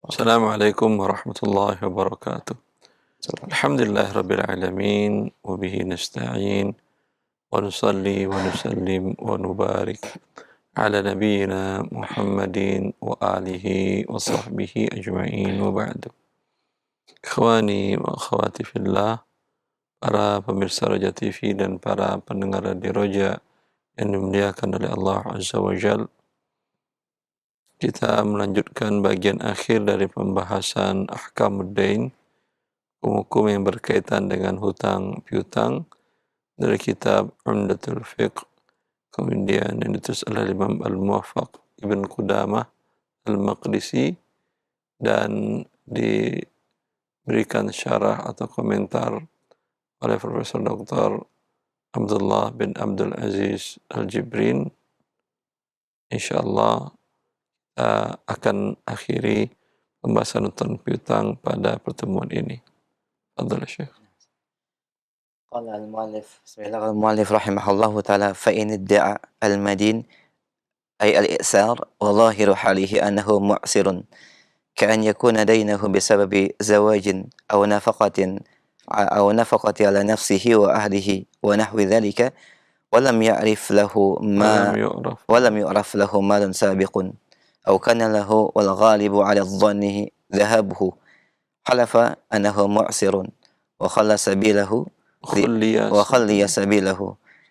Assalamualaikum warahmatullahi wabarakatuh. Alhamdulillah rabbil alamin wa bihi nasta'in wa nusalli wa nusallim wa nubarik ala nabiyyina Muhammadin wa alihi wa sahbihi ajma'in wa ba'du. Ikhwani wa akhwati fillah, para pemirsa Roja TV dan para pendengar Radio Roja yang dimuliakan oleh Allah Azza wa Jal, kita melanjutkan bagian akhir dari pembahasan Ahkamuddin, hukum yang berkaitan dengan hutang piutang, dari kitab Umdatul Fiqh, kemudian yang ditulis oleh Imam Al-Muwaffaq Ibn Qudamah Al-Maqdisi, dan diberikan syarah atau komentar oleh Profesor Dr. Abdullah bin Abdul Aziz Al-Jibrin. InsyaAllah akan akhiri pembahasan hutang piutang pada pertemuan ini. Fadhal Syekh. قال المؤلف بسم الله المؤلف رحمه الله تعالى فإن ادعى المدين أي الإئسار وظاهر حاله أنه معسر كأن يكون دينه بسبب زواج أو نفقة على نفسه وأهله ونحو ذلك ولم يعرف له مال سابق أو كان له والغالب على الظن ذهابه حلف أنه معسر وخلى سبيله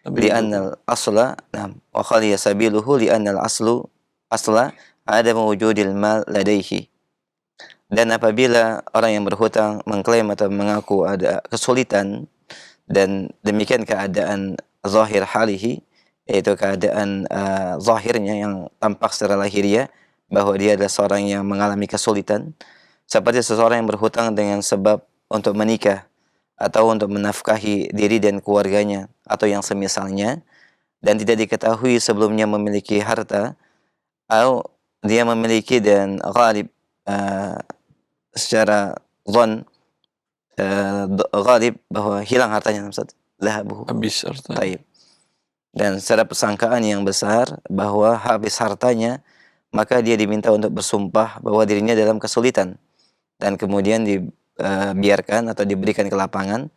لأن الأصل وخلي سبيله لأن الأصل عدم وجود المال لديه. Dan apabila orang yang berhutang mengklaim atau mengaku ada kesulitan, dan demikian keadaan zahir halihi, yaitu keadaan zahirnya yang tampak secara lahiriah bahwa dia adalah seorang yang mengalami kesulitan, seperti seseorang yang berhutang dengan sebab untuk menikah atau untuk menafkahi diri dan keluarganya atau yang semisalnya, dan tidak diketahui sebelumnya memiliki harta, atau dia memiliki dan ghalib secara zon ghalib bahwa hilang hartanya, Habis hartanya. Dan secara persangkaan yang besar bahwa habis hartanya, maka dia diminta untuk bersumpah bahwa dirinya dalam kesulitan, dan kemudian dibiarkan atau diberikan ke lapangan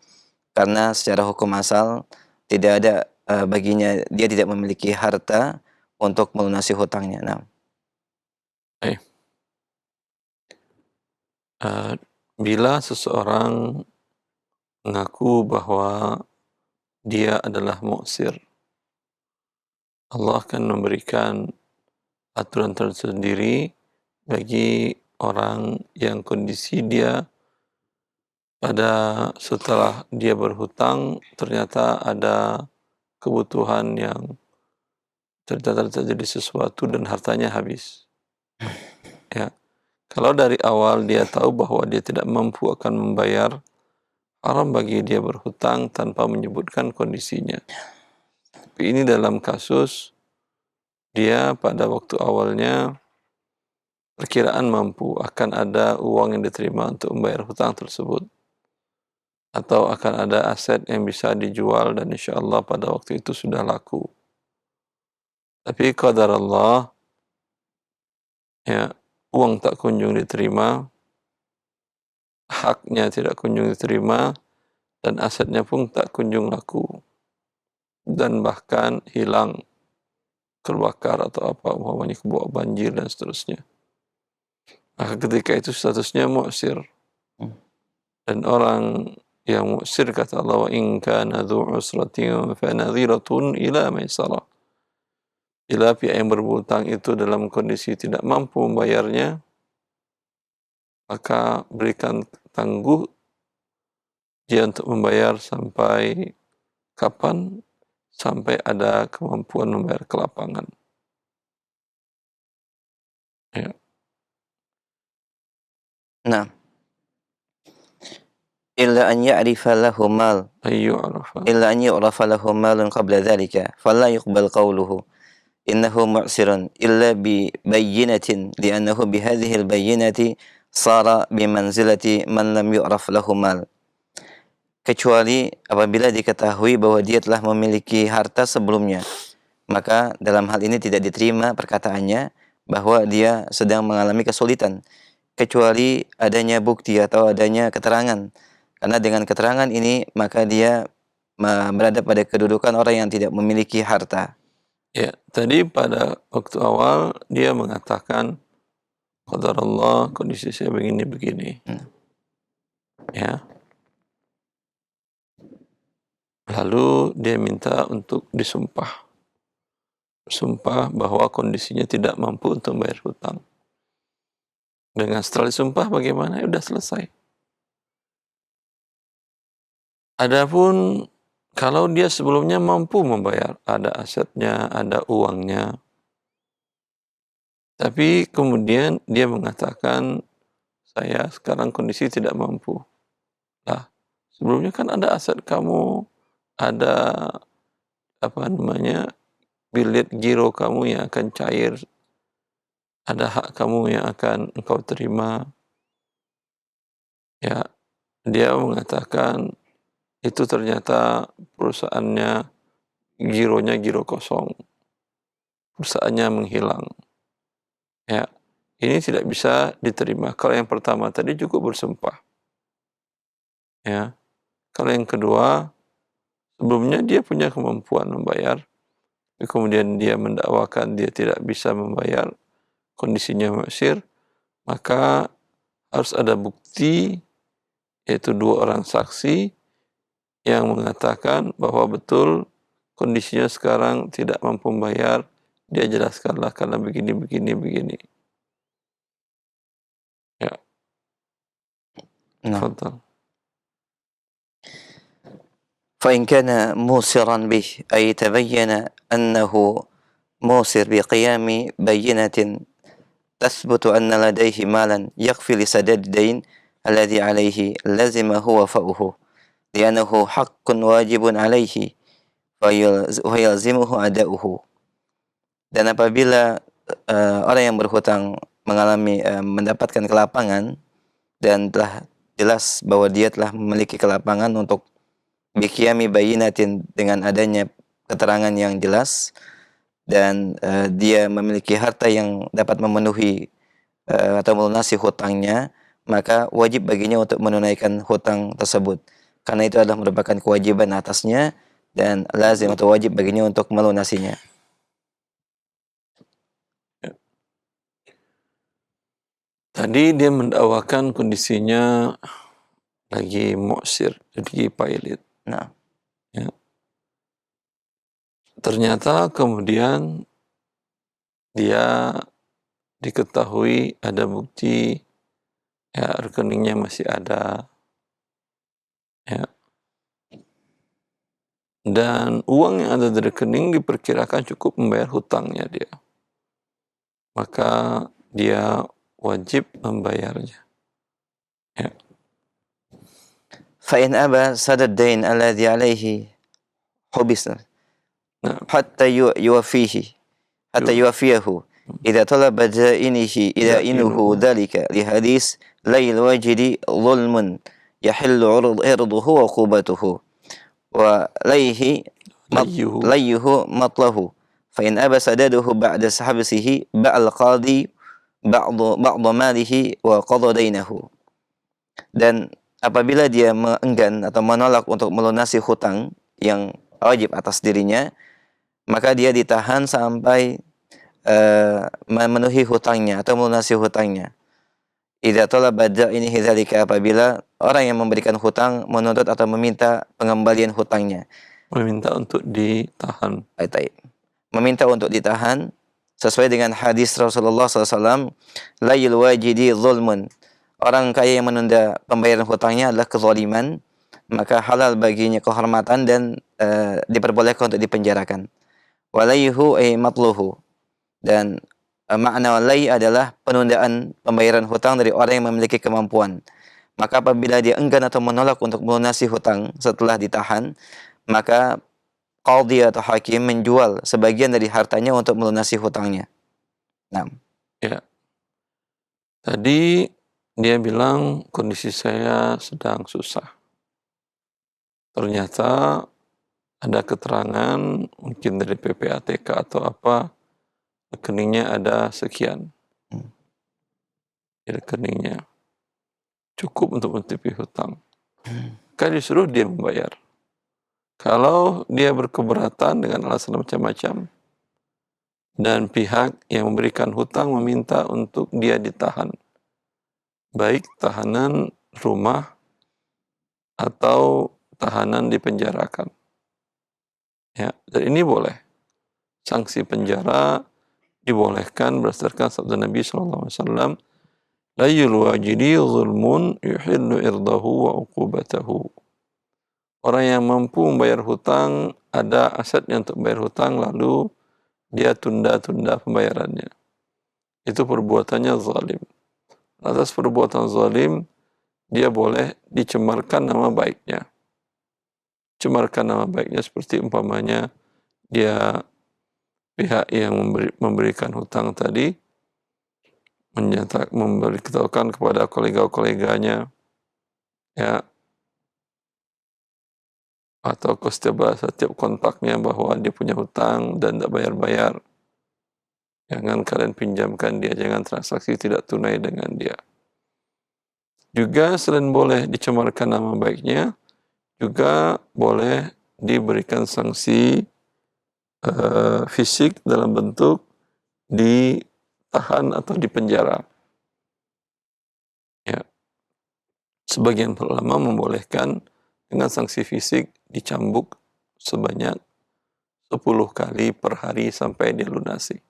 karena secara hukum asal tidak ada baginya, dia tidak memiliki harta untuk melunasi hutangnya. Bila seseorang mengaku bahwa dia adalah mu'sir, Allah akan memberikan aturan tersendiri bagi orang yang kondisi dia pada setelah dia berhutang ternyata ada kebutuhan yang ternyata terjadi sesuatu dan hartanya habis. Ya, kalau dari awal dia tahu bahwa dia tidak mampu akan membayar, haram bagi dia berhutang tanpa menyebutkan kondisinya. Tapi ini dalam kasus dia pada waktu awalnya perkiraan mampu akan ada uang yang diterima untuk membayar hutang tersebut, atau akan ada aset yang bisa dijual dan insya Allah pada waktu itu sudah laku. Tapi qadar Allah, ya, uang tak kunjung diterima, haknya tidak kunjung diterima, dan asetnya pun tak kunjung laku, dan bahkan hilang, terbakar atau apa, umpamanya kebawa banjir dan seterusnya. Maka ketika itu statusnya mu'sir. Dan orang yang mu'sir, kata Allah, wa in kana dzu usratin fa nadhiratun ila maisarah. Bila pihak yang berhutang itu dalam kondisi tidak mampu membayarnya, maka berikan tangguh dia untuk membayar sampai kapan? Sampai ada kemampuan membayar ke lapangan. Ya. Nah, illa an ya'rifa lahu mal illa an yu'rafa lahu malun qabla dhalika fala yuqbal qawluhu innahu mu'sirun illa bi bayyinatin li'annahu bihadhihi al-bayyinati sara bimanzilati man lam yu'raf lahu mal, kecuali apabila diketahui bahwa dia telah memiliki harta sebelumnya, maka dalam hal ini tidak diterima perkataannya bahwa dia sedang mengalami kesulitan, kecuali adanya bukti atau adanya keterangan. Karena dengan keterangan ini maka dia berada pada kedudukan orang yang tidak memiliki harta. Ya, tadi pada waktu awal dia mengatakan qadarullah, kondisi saya begini-begini. Ya. Lalu dia minta untuk disumpah. Sumpah bahwa kondisinya tidak mampu untuk membayar hutang. Dengan setelah disumpah bagaimana? Ya udah selesai. Adapun kalau dia sebelumnya mampu membayar, ada asetnya, ada uangnya, tapi kemudian dia mengatakan, saya sekarang kondisi tidak mampu. Lah, sebelumnya kan ada aset kamu, ada bilet giro kamu yang akan cair, ada hak kamu yang akan engkau terima. Ya, dia mengatakan itu ternyata perusahaannya gironya giro kosong, perusahaannya menghilang. Ya, ini tidak bisa diterima. Kalau yang pertama tadi cukup bersumpah. Ya, kalau yang kedua sebelumnya dia punya kemampuan membayar, kemudian dia mendakwakan dia tidak bisa membayar, kondisinya mu'sir, maka harus ada bukti, yaitu 2 orang saksi yang mengatakan bahwa betul kondisinya sekarang tidak mampu membayar, dia jelaskanlah karena begini, begini, begini. Ya, Nah, tafadhal. فإن كان موسرا به أي تبين أنه موسر بقيام بينة تثبت أن لديه مالا يكفي لسداد الدين الذي عليه لزمه وفاؤه لأنه حق واجب عليه ويلزمه أداؤه. Dan apabila orang yang berhutang mendapatkan kelapangan dan telah jelas bahwa dia telah memiliki kelapangan untuk biqiyami bayinatin, dengan adanya keterangan yang jelas, dan dia memiliki harta yang dapat memenuhi atau melunasi hutangnya, maka wajib baginya untuk menunaikan hutang tersebut, karena itu adalah merupakan kewajiban atasnya dan lazim atau wajib baginya untuk melunasinya. Tadi dia mendakwakan kondisinya lagi mu'sir, lagi pailit. Nah, Ya. Ternyata kemudian dia diketahui ada bukti, ya rekeningnya masih ada, ya. Dan uang yang ada di rekening diperkirakan cukup membayar hutangnya dia. Maka dia wajib membayarnya. Ya. فإن أبى سد الدين الذي عليه حبس Nah, حتى يوفيه حتى يوفيه إذا طلب دائنه ذلك لحديث لي الواجد ظلم يحل عرضه وعقوبته وليه مطله فإن أبى سداده بعد حبسه باع القاضي بعض ماله وقضى دينه. Dan apabila dia enggan atau menolak untuk melunasi hutang yang wajib atas dirinya, maka dia ditahan sampai memenuhi hutangnya atau melunasi hutangnya. Idza talaba da'ini hidzalika, apabila orang yang memberikan hutang menuntut atau meminta pengembalian hutangnya. meminta untuk ditahan. Meminta untuk ditahan sesuai dengan hadis Rasulullah SAW, layil wajidi zulmun. Orang kaya yang menunda pembayaran hutangnya adalah kezaliman, maka halal baginya kehormatan dan diperbolehkan untuk dipenjarakan. Walayhu ay matluhu, dan makna walay adalah penundaan pembayaran hutang dari orang yang memiliki kemampuan. Maka apabila dia enggan atau menolak untuk melunasi hutang setelah ditahan, maka qadhi atau hakim menjual sebagian dari hartanya untuk melunasi hutangnya. Nah, Ya. Tadi dia bilang kondisi saya sedang susah. Ternyata ada keterangan mungkin dari PPATK atau apa, rekeningnya ada sekian. di rekeningnya cukup untuk menutupi hutang, maka disuruh dia membayar. Kalau dia berkeberatan dengan alasan macam-macam dan pihak yang memberikan hutang meminta untuk dia ditahan, baik tahanan rumah atau tahanan dipenjarakan, ya, dan ini boleh. Sanksi penjara dibolehkan berdasarkan sabda Nabi SAW, la yulwajidi zulmun yuhillu irdahu wa uqubatahu. Orang yang mampu membayar hutang, ada asetnya untuk membayar hutang, lalu dia tunda-tunda pembayarannya, itu perbuatannya zalim. Atas perbuatan zalim, dia boleh dicemarkan nama baiknya. Cemarkan nama baiknya seperti umpamanya dia, pihak yang memberikan hutang tadi, memberitahukan kepada kolega-koleganya, ya, atau ke setiap kontaknya bahwa dia punya hutang dan tidak bayar-bayar. Jangan kalian pinjamkan dia, jangan transaksi tidak tunai dengan dia. Juga selain boleh dicemarkan nama baiknya, juga boleh diberikan sanksi fisik dalam bentuk ditahan atau dipenjara. Ya. Sebagian ulama membolehkan dengan sanksi fisik dicambuk sebanyak 10 kali per hari sampai dia lunasi.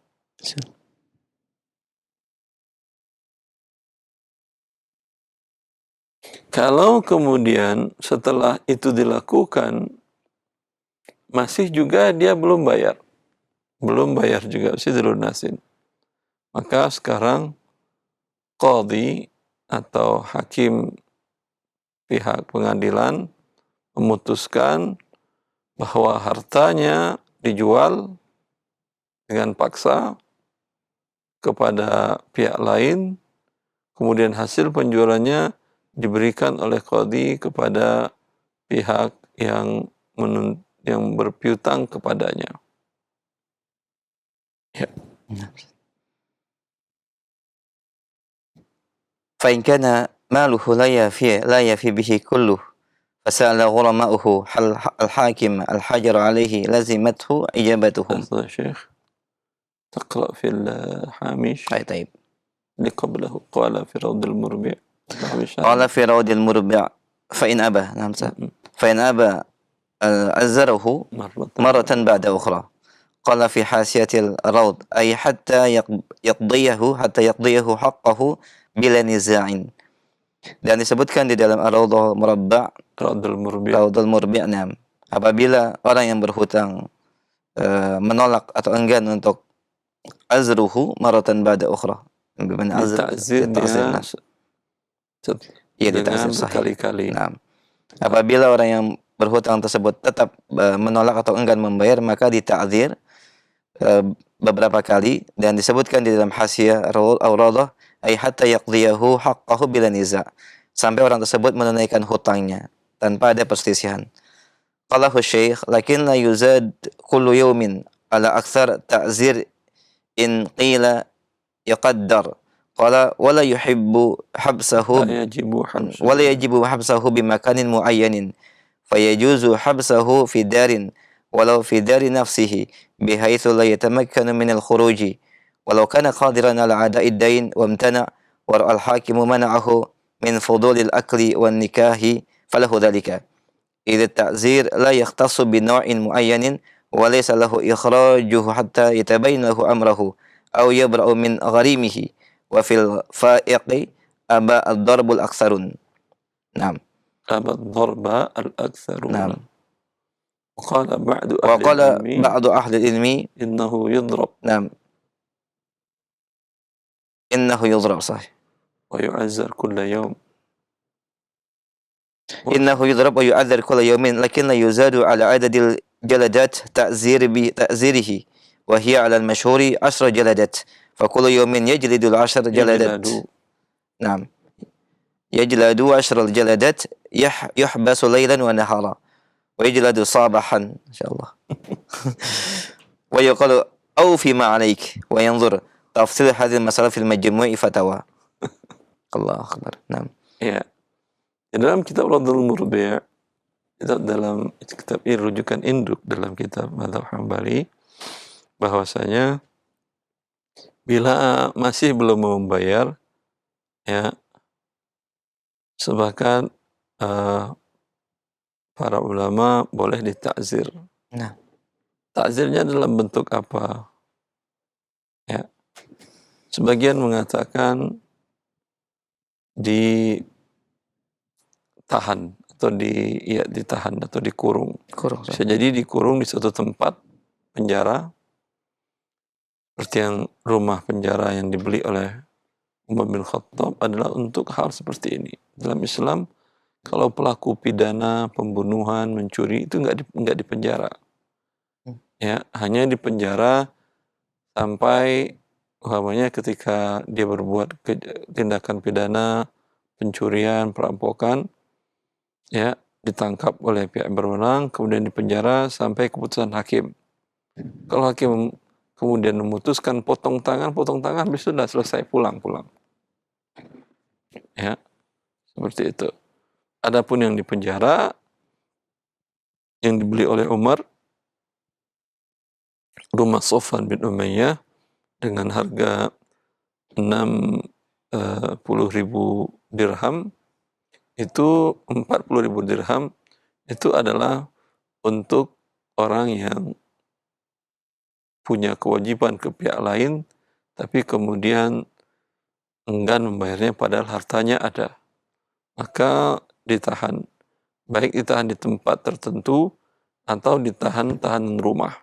Kalau kemudian setelah itu dilakukan masih juga dia belum bayar juga, masih dilunasin, maka sekarang qadhi atau hakim pihak pengadilan memutuskan bahwa hartanya dijual dengan paksa kepada pihak lain, kemudian hasil penjualannya diberikan oleh qadhi kepada pihak yang berpiutang kepadanya. Ya. فإن كان ماله لا يفي به كله فسأل غرماؤه الحاكم الحجر عليه لزمته إجابتهم. أستاذ شيخ تقرأ في الحامش طيب اللي قبله، قال في روض المربع، قال في روض المربع فإن أبى، نعم صح، فإن أبى أزره مرة بعد أخرى. قال في حاشية الروض أي حتى يقضيه حقه bila niza'in. Dan disebutkan di dalam Ar-Raudhul Murabba', Raudhul Murbi', apabila orang yang berhutang menolak atau enggan untuk azruhu maratan ba'da ukhra. Bagaimana ta'zir dia dengan berkali-kali. Apabila orang yang berhutang tersebut tetap menolak atau enggan membayar, maka dita'zir beberapa kali, dan disebutkan di dalam Hasyiah Ar-Raudhah ay hatta yaqdiyahu haqqahu bila niza', sampai orang tersebut menunaikan hutangnya tanpa ada perselisihan. Qalahu Syekh lakin la yuzad kullu yawmin ala akthar ta'zir in qila yaqaddar. Qala wala yajibu habsahu bimakanin muayyanin fayajuzu habsahu fi darin walau fi dari nafsihi bihaitsu la yatamakkanu min al-khuruji walau kana qadiran ala ada'i ad-dain wa imtana' wa al-hakimu mana'ahu min fudulil akli wan nikahi falahu dhalika idza ta'zir la yakhtassu bi naw'in muayyanin wa laysa lahu ikhrajuhu hatta yatabayyana lahu amrahu aw yabra'u min gharimihi wa fil fa'iqi aba ad-darbul aktsarun. Naam. Aba ad-darba al-aktsarun. Naam. وقال بعض أهل العلم إنه يضرب. نعم إنه يضرب صحيح. ويعذر كل يوم. إنه يضرب ويعذر كل يوم لكن لا يزاد على عدد الجلدات تأزيره وهي على المشهور 10 جلدات فكل يوم يجلد 10 جلدات. نعم يجلد 10 الجلدات يحبس ليلا ونهارا ويجلد صباحا إن شاء الله ويقال أوفي ما عليك وينظر تفصيل هذه المسألة في المجموع فتاوى. Allahu Akbar. Naam. Ya, di dalam kitab Radul Murbi', itu dalam kitab ini rujukan induk dalam kitab Madzhab Hambali, bahwasanya bila masih belum membayar, ya, sebakan para ulama boleh ditakzir. Nah, Takzirnya dalam bentuk apa? Ya, sebagian mengatakan ditahan atau ditahan atau dikurung. kurung. Bisa jadi dikurung di suatu tempat penjara, seperti yang rumah penjara yang dibeli oleh Umar bin Khattab adalah untuk hal seperti ini. Dalam Islam, kalau pelaku pidana, pembunuhan, mencuri itu nggak dipenjara. Ya, hanya dipenjara sampai umpamanya ketika dia berbuat tindakan pidana, pencurian, perampokan, ya, ditangkap oleh pihak berwenang, kemudian dipenjara sampai keputusan hakim. Kalau hakim kemudian memutuskan potong tangan, sudah selesai, pulang. Ya, seperti itu. Adapun yang dipenjara, yang dibeli oleh Umar, rumah Sofwan bin Umayyah dengan harga 60.000 dirham, itu 40.000 dirham itu adalah untuk orang yang punya kewajiban ke pihak lain, tapi kemudian enggan membayarnya padahal hartanya ada. Maka ditahan. Baik ditahan di tempat tertentu atau ditahan tahanan rumah.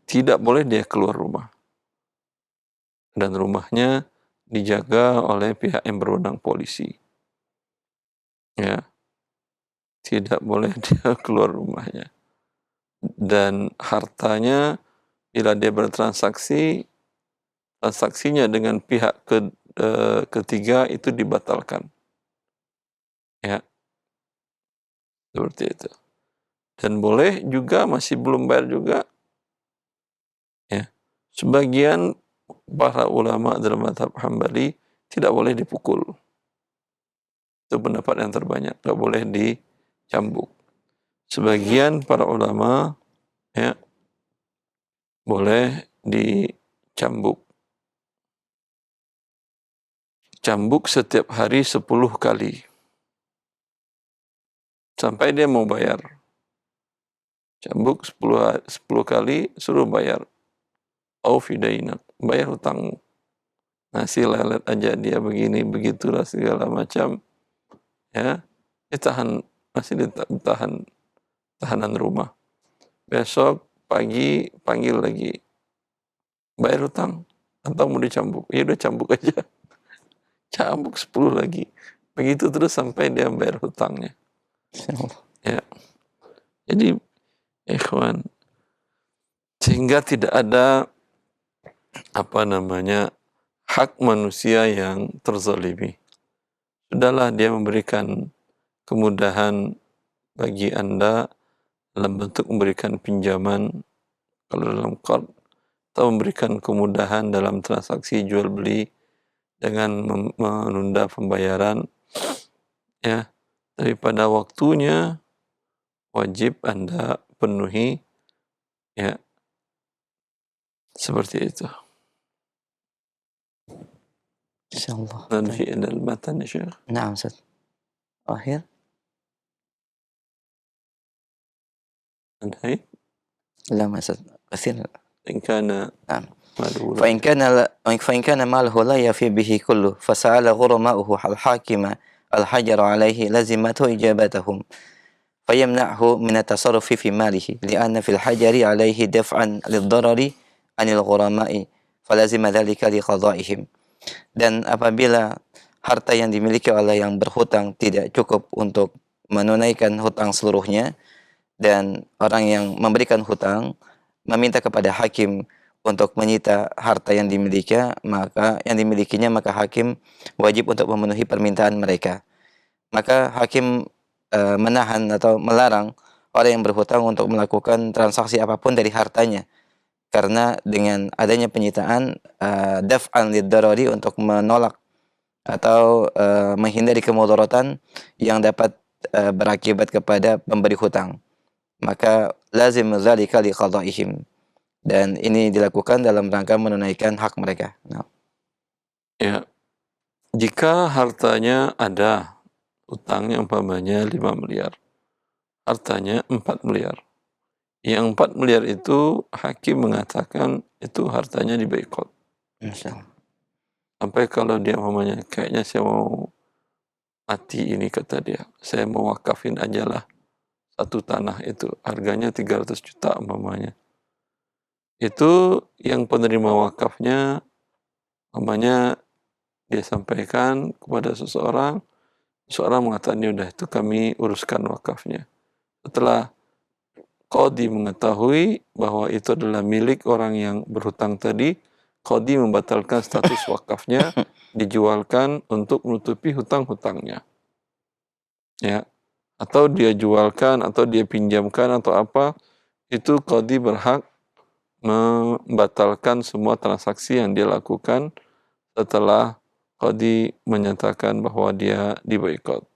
Tidak boleh dia keluar rumah. Dan rumahnya dijaga oleh pihak yang berwenang, polisi. Ya. Tidak boleh dia keluar rumahnya. Dan hartanya bila dia bertransaksi, transaksinya dengan pihak ketiga itu dibatalkan. Ya. Seperti itu. Dan boleh juga masih belum bayar juga. Ya. Sebagian para ulama dalam mazhab Hambali tidak boleh dipukul. Itu pendapat yang terbanyak, tidak boleh dicambuk. Sebagian para ulama, ya, boleh dicambuk. Cambuk setiap hari 10 kali. Sampai dia mau bayar. Cambuk 10 kali, suruh bayar. Au fidainak, bayar hutangmu. Nasi lelet aja dia begini, begitulah segala macam. Ya, ditahan, masih ditahan tahanan rumah. Besok pagi panggil lagi, bayar hutang atau mau dicambuk? Ya udah cambuk aja. Cambuk 10 lagi. Begitu terus sampai dia bayar hutangnya. Ya. Jadi, ikhwan, sehingga tidak ada hak manusia yang terzalimi. Sudahlah dia memberikan kemudahan bagi Anda dalam bentuk memberikan pinjaman kalau dalam qard, atau memberikan kemudahan dalam transaksi jual beli dengan menunda pembayaran, ya, tapi pada waktunya wajib Anda penuhi, ya, seperti itu. Insyaallah. Nanti ada matan ya Syekh. Naam, Ustaz. Akhir. Nanti لا ما أستاذ كثير. إن كان نعم. ماله فإن كان ماله لا يفي به كله فسأل غرماؤه الحاكم الحجر عليه لزمته إجابتهم فيمنعه من التصرف في ماله لأن في الحجر عليه دفعا للضرر عن الغرماء فلازم ذلك لقضائهم. Dan apabila harta yang dimiliki oleh yang berhutang tidak cukup untuk menunaikan hutang seluruhnya, dan orang yang memberikan hutang meminta kepada hakim untuk menyita harta yang dimilikinya, maka hakim wajib untuk memenuhi permintaan mereka. Maka hakim menahan atau melarang orang yang berhutang untuk melakukan transaksi apapun dari hartanya, karena dengan adanya penyitaan daf'an lid-darari, untuk menolak atau menghindari kemudaratan yang dapat berakibat kepada pemberi hutang, maka lazim dzalika liqadaihim, dan ini dilakukan dalam rangka menunaikan hak mereka. Nah, Ya, jika hartanya ada, utangnya umpamanya 5 miliar, hartanya 4 miliar. Yang 4 miliar itu hakim mengatakan itu hartanya diboikot. insyaallah. Sampai kalau dia umpamanya kayaknya saya mau mati ini, kata dia, saya mau wakafin aja lah satu tanah itu, harganya 300 juta umpamanya. Itu yang penerima wakafnya umpamanya dia sampaikan kepada seseorang, seseorang mengatakan, ya udah itu kami uruskan wakafnya. Setelah qadhi mengetahui bahwa itu adalah milik orang yang berhutang tadi, qadhi membatalkan status wakafnya, dijualkan untuk menutupi hutang-hutangnya. Ya, atau dia jualkan atau dia pinjamkan atau apa, itu qadhi berhak membatalkan semua transaksi yang dia lakukan setelah qadhi menyatakan bahwa dia diboikot.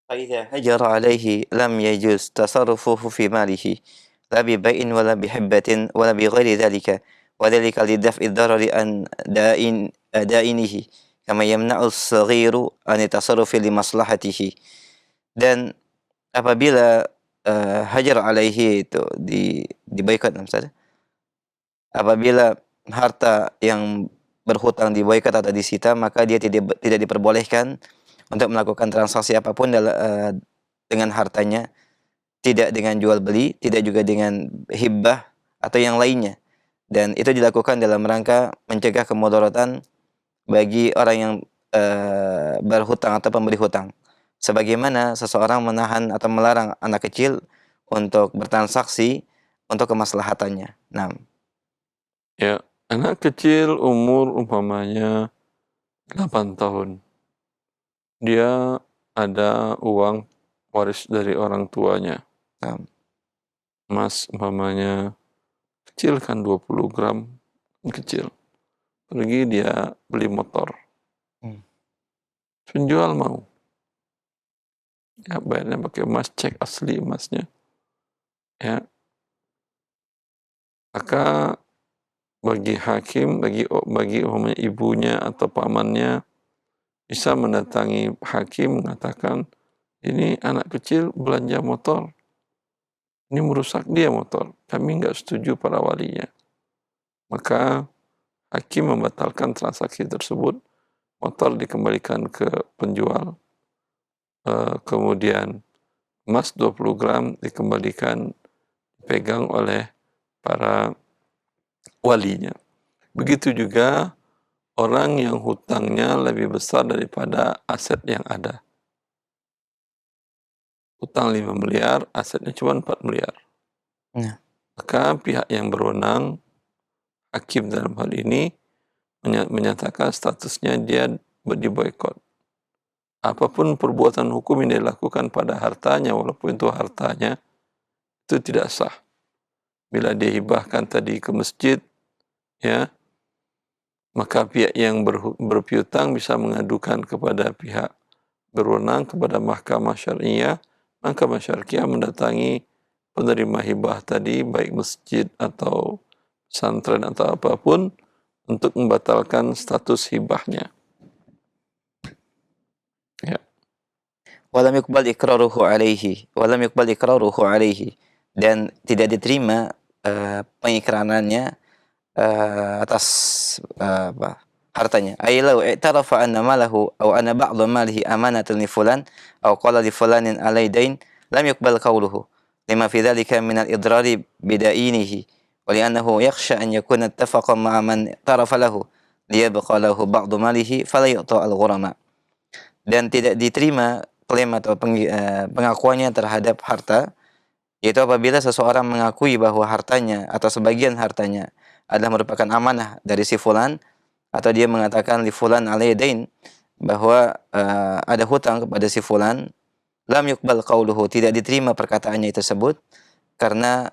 فإذا هجر عليه لم يجوز تصرفه في ماله لا ببيع ولا بحبة ولا بغير ذلك، وذلك لدفع الضرر عن دائنه كما يمنع الصغير عن التصرف لمصلحته. Dan apabila hajar alaihi itu diboikot, apabila harta yang berhutang diboikot atau disita, maka dia tidak diperbolehkan untuk melakukan transaksi apapun dengan hartanya, tidak dengan jual beli, tidak juga dengan hibah atau yang lainnya. Dan itu dilakukan dalam rangka mencegah kemudaratan bagi orang yang berhutang atau pemberi hutang. Sebagaimana seseorang menahan atau melarang anak kecil untuk bertransaksi untuk kemaslahatannya. Nah, Ya, anak kecil umur umpamanya 8 tahun. Dia ada uang waris dari orang tuanya. nah, Emas umpamanya kecil kan 20 gram, kecil. Pergi dia beli motor. hmm, Penjual mau. Ya, bayarnya pakai emas, cek asli emasnya. Ya, maka bagi hakim, bagi umpamanya ibunya atau pamannya bisa mendatangi hakim mengatakan, ini anak kecil belanja motor, ini merusak dia motor, kami nggak setuju para walinya. Maka hakim membatalkan transaksi tersebut, motor dikembalikan ke penjual, kemudian emas 20 gram dikembalikan, dipegang oleh para walinya. Begitu juga orang yang hutangnya lebih besar daripada aset yang ada. Hutang 5 miliar, asetnya cuma 4 miliar. nah, Maka pihak yang berwenang, hakim dalam hal ini, menyatakan statusnya dia diboikot. Apapun perbuatan hukum yang dilakukan pada hartanya, walaupun itu hartanya, itu tidak sah. Bila dia hibahkan tadi ke masjid, ya, maka pihak yang berpiutang bisa mengadukan kepada pihak berwenang, kepada mahkamah syariah. Mahkamah syariah mendatangi penerima hibah tadi, baik masjid atau pesantren atau apapun, untuk membatalkan status hibahnya. Ya. walam yuqbal iqraruhu alaihi, dan tidak diterima pengikrarannya atas hartanya. Ay law i'tarafa anna malahu aw anna ba'dha malihi amanatan li fulan aw qala li fulanin alai dain lam yuqbal qawluhu lima fi dhalika min al-idrari bidainihi wa li'annahu yakhsha an yakuna ittafaqa ma'a man tarafa lahu liyabqa lahu ba'du malihi fala yu'ta al-ghurama. Dan tidak diterima klaim atau pengakuannya terhadap harta, yaitu apabila seseorang mengakui bahwa hartanya atau sebagian hartanya adalah merupakan amanah dari si fulan, atau dia mengatakan li fulan alaidain, bahwa ada hutang kepada si fulan, lam yuqbal qauluhu, tidak diterima perkataannya tersebut, karena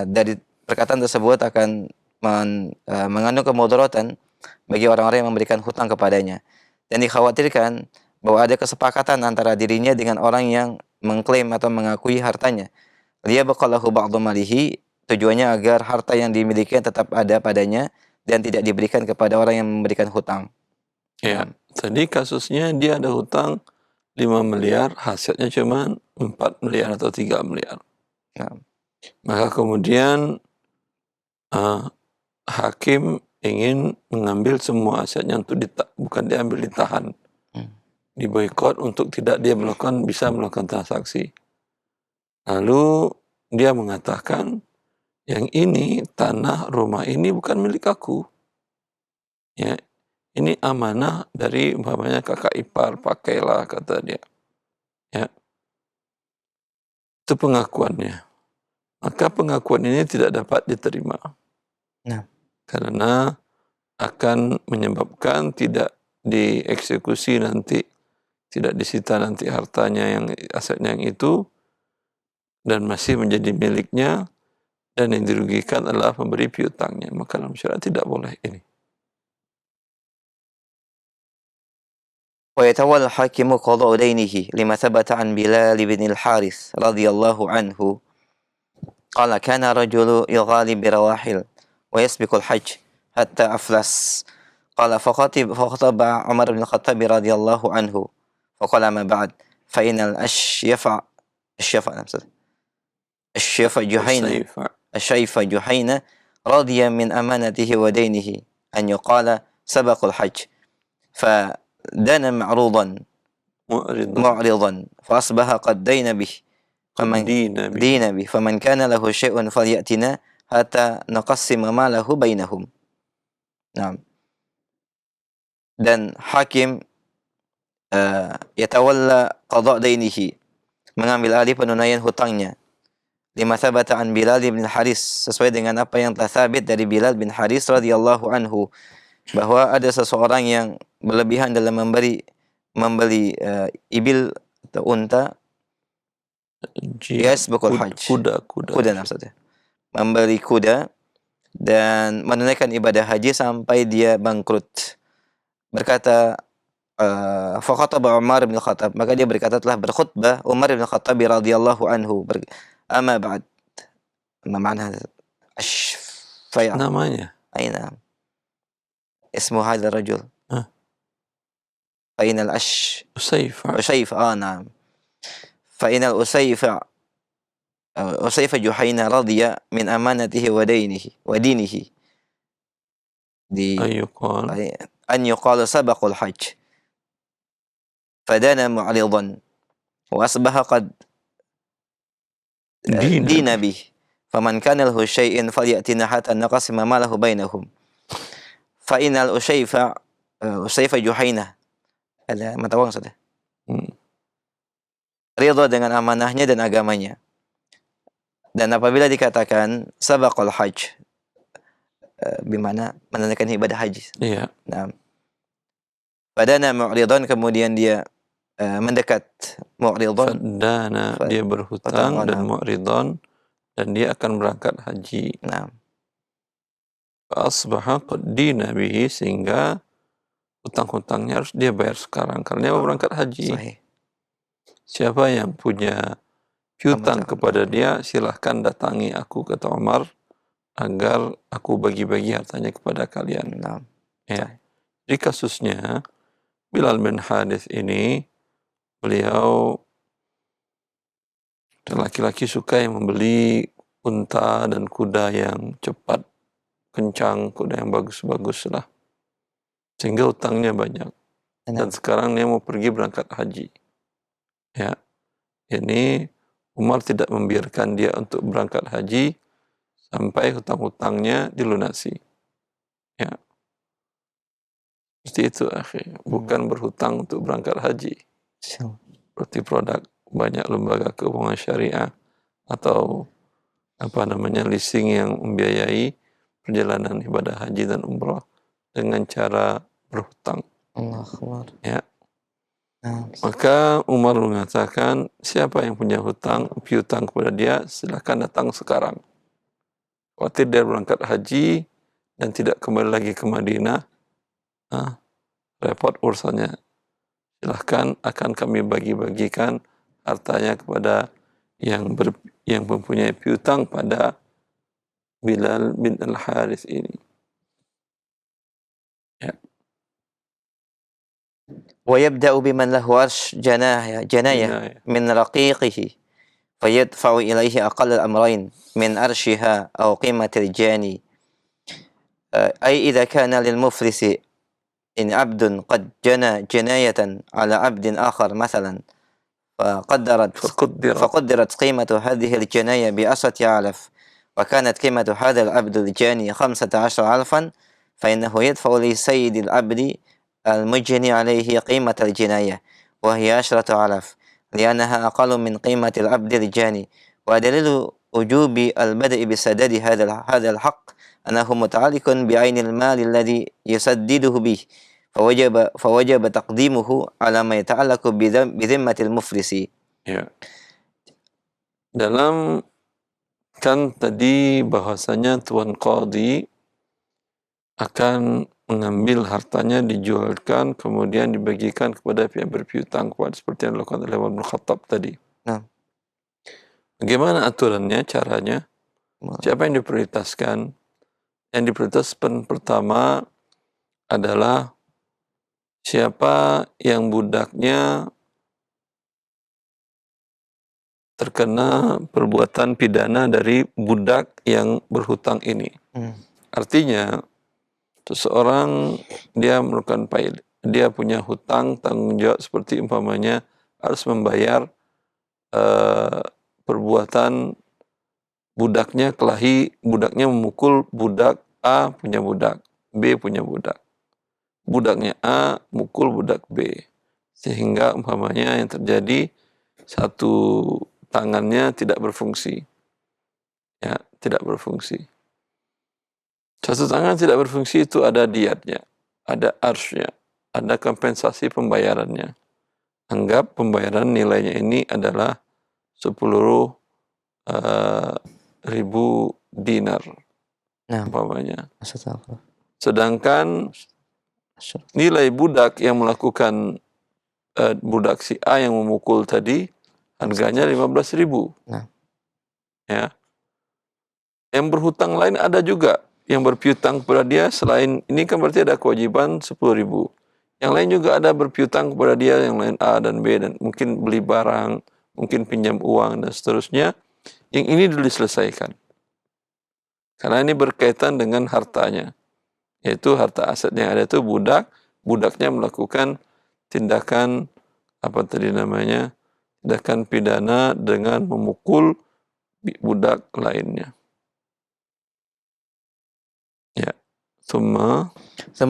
dari perkataan tersebut akan mengandung kemudaratan bagi orang-orang yang memberikan hutang kepadanya. Dan dikhawatirkan bahwa ada kesepakatan antara dirinya dengan orang yang mengklaim atau mengakui hartanya. Liyabqalahu ba'du malihi, tujuannya agar harta yang dimiliki tetap ada padanya dan tidak diberikan kepada orang yang memberikan hutang. Ya, tadi kasusnya dia ada hutang 5 miliar, hasilnya cuma 4 miliar atau 3 miliar. Nah, Maka kemudian hakim ingin mengambil semua asetnya untuk bukan diambil, ditahan, diboikot untuk tidak dia bisa melakukan transaksi. Lalu dia mengatakan, yang ini tanah rumah ini bukan milik aku. Ya, ini amanah dari umpamanya kakak ipar, pakailah, kata dia. Ya, itu pengakuannya. Maka pengakuan ini tidak dapat diterima. Nah. Karena akan menyebabkan tidak dieksekusi nanti, tidak disita nanti hartanya, yang asetnya yang itu, dan masih menjadi miliknya, dan yang dirugikan adalah pemberi piutangnya. Maka dalam syariat tidak boleh ini. ويتولى الحاكم قضاء دينه لما ثبت عن بلال بن الحارث رضي الله عنه قال كان رجل يغالي برواحل ويسبق الحج حتى أفلس قال فخطب عمر بن الخطاب رضي الله عنه فقال ما بعد فإن الشيف جحينة رضي من أمانته ودينه أن يقال سبق الحج فدان معرضا فأصبح قد دين به فمن كان له شيء فليأتنا حتى نقسم ماله بينهم. Nah. Dan hakim yatawalla qada' dainihi, mengambil alih penunaian hutangnya. Lima thabata an Bilal bin Haris, sesuai dengan apa yang telah sabit dari Bilal bin Haris radhiyallahu anhu, bahwa ada seseorang yang berlebihan dalam membeli ibil atau unta, yasbaqul hajj, kuda maksudnya, membeli kuda dan menunaikan ibadah haji sampai dia bangkrut. Berkata faqataba Umar bin Khattab, maka dia berkata telah berkhutbah Umar bin Khattab radhiyallahu anhu. Amma ba'd, ma ma'na ashfaya, namanya aina ismu hadha rajul fa inal usayfa na'am fa inal usayfa Juhayna radiya min amanatihi wa dinihi an yuqala sabaqul hajj fadana mu'ridan wa asbaha qad dina bih faman kana lahu syai'in falyatina hatta naqasima malahu bainahum fa innal usayfa Juhayna ada matawang sudah ridha dengan amanahnya dan agamanya. Dan apabila dikatakan sabaqul hajj, bimana menunaikan ibadah haji. Iya. Nah, padana mu'ridan, kemudian dia mendekat, mu'ridan. Fadana, dia berhutang, dan mu'ridan, dan dia akan berangkat haji. Nah. Asbaha qaddina bihi, sehingga hutang-hutangnya harus dia bayar sekarang karena dia mau berangkat haji. Sahih. Siapa yang punya piutang kepada dia, silahkan datangi aku, kata Umar, agar aku bagi-bagi hartanya kepada kalian. Nah. Ya. Jadi kasusnya Bilal bin Harith ini, beliau laki-laki suka yang membeli unta dan kuda yang cepat, kencang, kuda yang bagus-bagus lah, sehingga utangnya banyak. Dan sekarang dia mau pergi berangkat haji. Ya, ini Umar tidak membiarkan dia untuk berangkat haji sampai hutang-hutangnya dilunasi. Ya, seperti itu, akhi. Bukan berhutang untuk berangkat haji. Seperti produk banyak lembaga keuangan syariah atau leasing yang membiayai perjalanan ibadah haji dan umrah dengan cara berhutang. Allah Akbar. Ya. Maka Umar mengatakan, siapa yang punya piutang kepada dia, silakan datang sekarang. Khawatir dia berangkat haji, dan tidak kembali lagi ke Madinah, repot urusannya. Silahkan akan kami bagi-bagikan hartanya kepada yang mempunyai piutang pada Bilal bin Al-Harith ini. Ya. ويبدأ بمن له عرش جناية Jinayah. من رقيقه فيدفع إليه أقل الأمرين من عرشها أو قيمة الجاني أي إذا كان للمفلس إن عبد قد جنى جناية على عبد آخر مثلا فقدرت قيمة هذه الجناية ب10,000 وكانت قيمة هذا العبد الجاني 15,000 فإنه يدفع لسيد العبد المجني عليه قيمة الجناية وهي 10,000 لأنها أقل من قيمة العبد الجاني. ودليل وجوب البدء بسداد هذا الحق أنه متعلق بعين المال الذي يسدده به فوجب تقديمه على ما يتعلق بذمة المفلس. Ya. Dalam kan tadi bahwasanya Tuan Qadhi akan mengambil hartanya, dijualkan, kemudian dibagikan kepada pihak berpiutang, seperti yang dilakukan oleh Umar bin Khattab tadi. Bagaimana aturannya, caranya? Siapa yang diprioritaskan? Yang diprioritaskan pertama adalah siapa yang budaknya terkena perbuatan pidana dari budak yang berhutang ini. Artinya, seseorang dia melakukan dia punya hutang, tanggung jawab seperti umpamanya harus membayar perbuatan budaknya kelahi, budaknya memukul budak A punya budak, B punya budak. Budaknya A mukul budak B. Sehingga umpamanya yang terjadi satu tangannya tidak berfungsi. Ya, tidak berfungsi. Satu tangan tidak berfungsi itu ada diatnya, ada arsnya, ada kompensasi pembayarannya. Anggap pembayaran nilainya ini adalah 10.000 dinar, umpamanya. Sedangkan nilai budak yang melakukan budak si A yang memukul tadi harganya 15.000. Ya. Yang berhutang lain ada juga yang berpiutang kepada dia, selain ini kan berarti ada kewajiban 10.000. Yang lain juga ada berpiutang kepada dia, yang lain A dan B, dan mungkin beli barang, mungkin pinjam uang dan seterusnya. Yang ini dulu diselesaikan. Karena ini berkaitan dengan hartanya. Yaitu harta aset yang ada itu budaknya melakukan tindakan tindakan pidana dengan memukul budak lainnya. Ya. ثم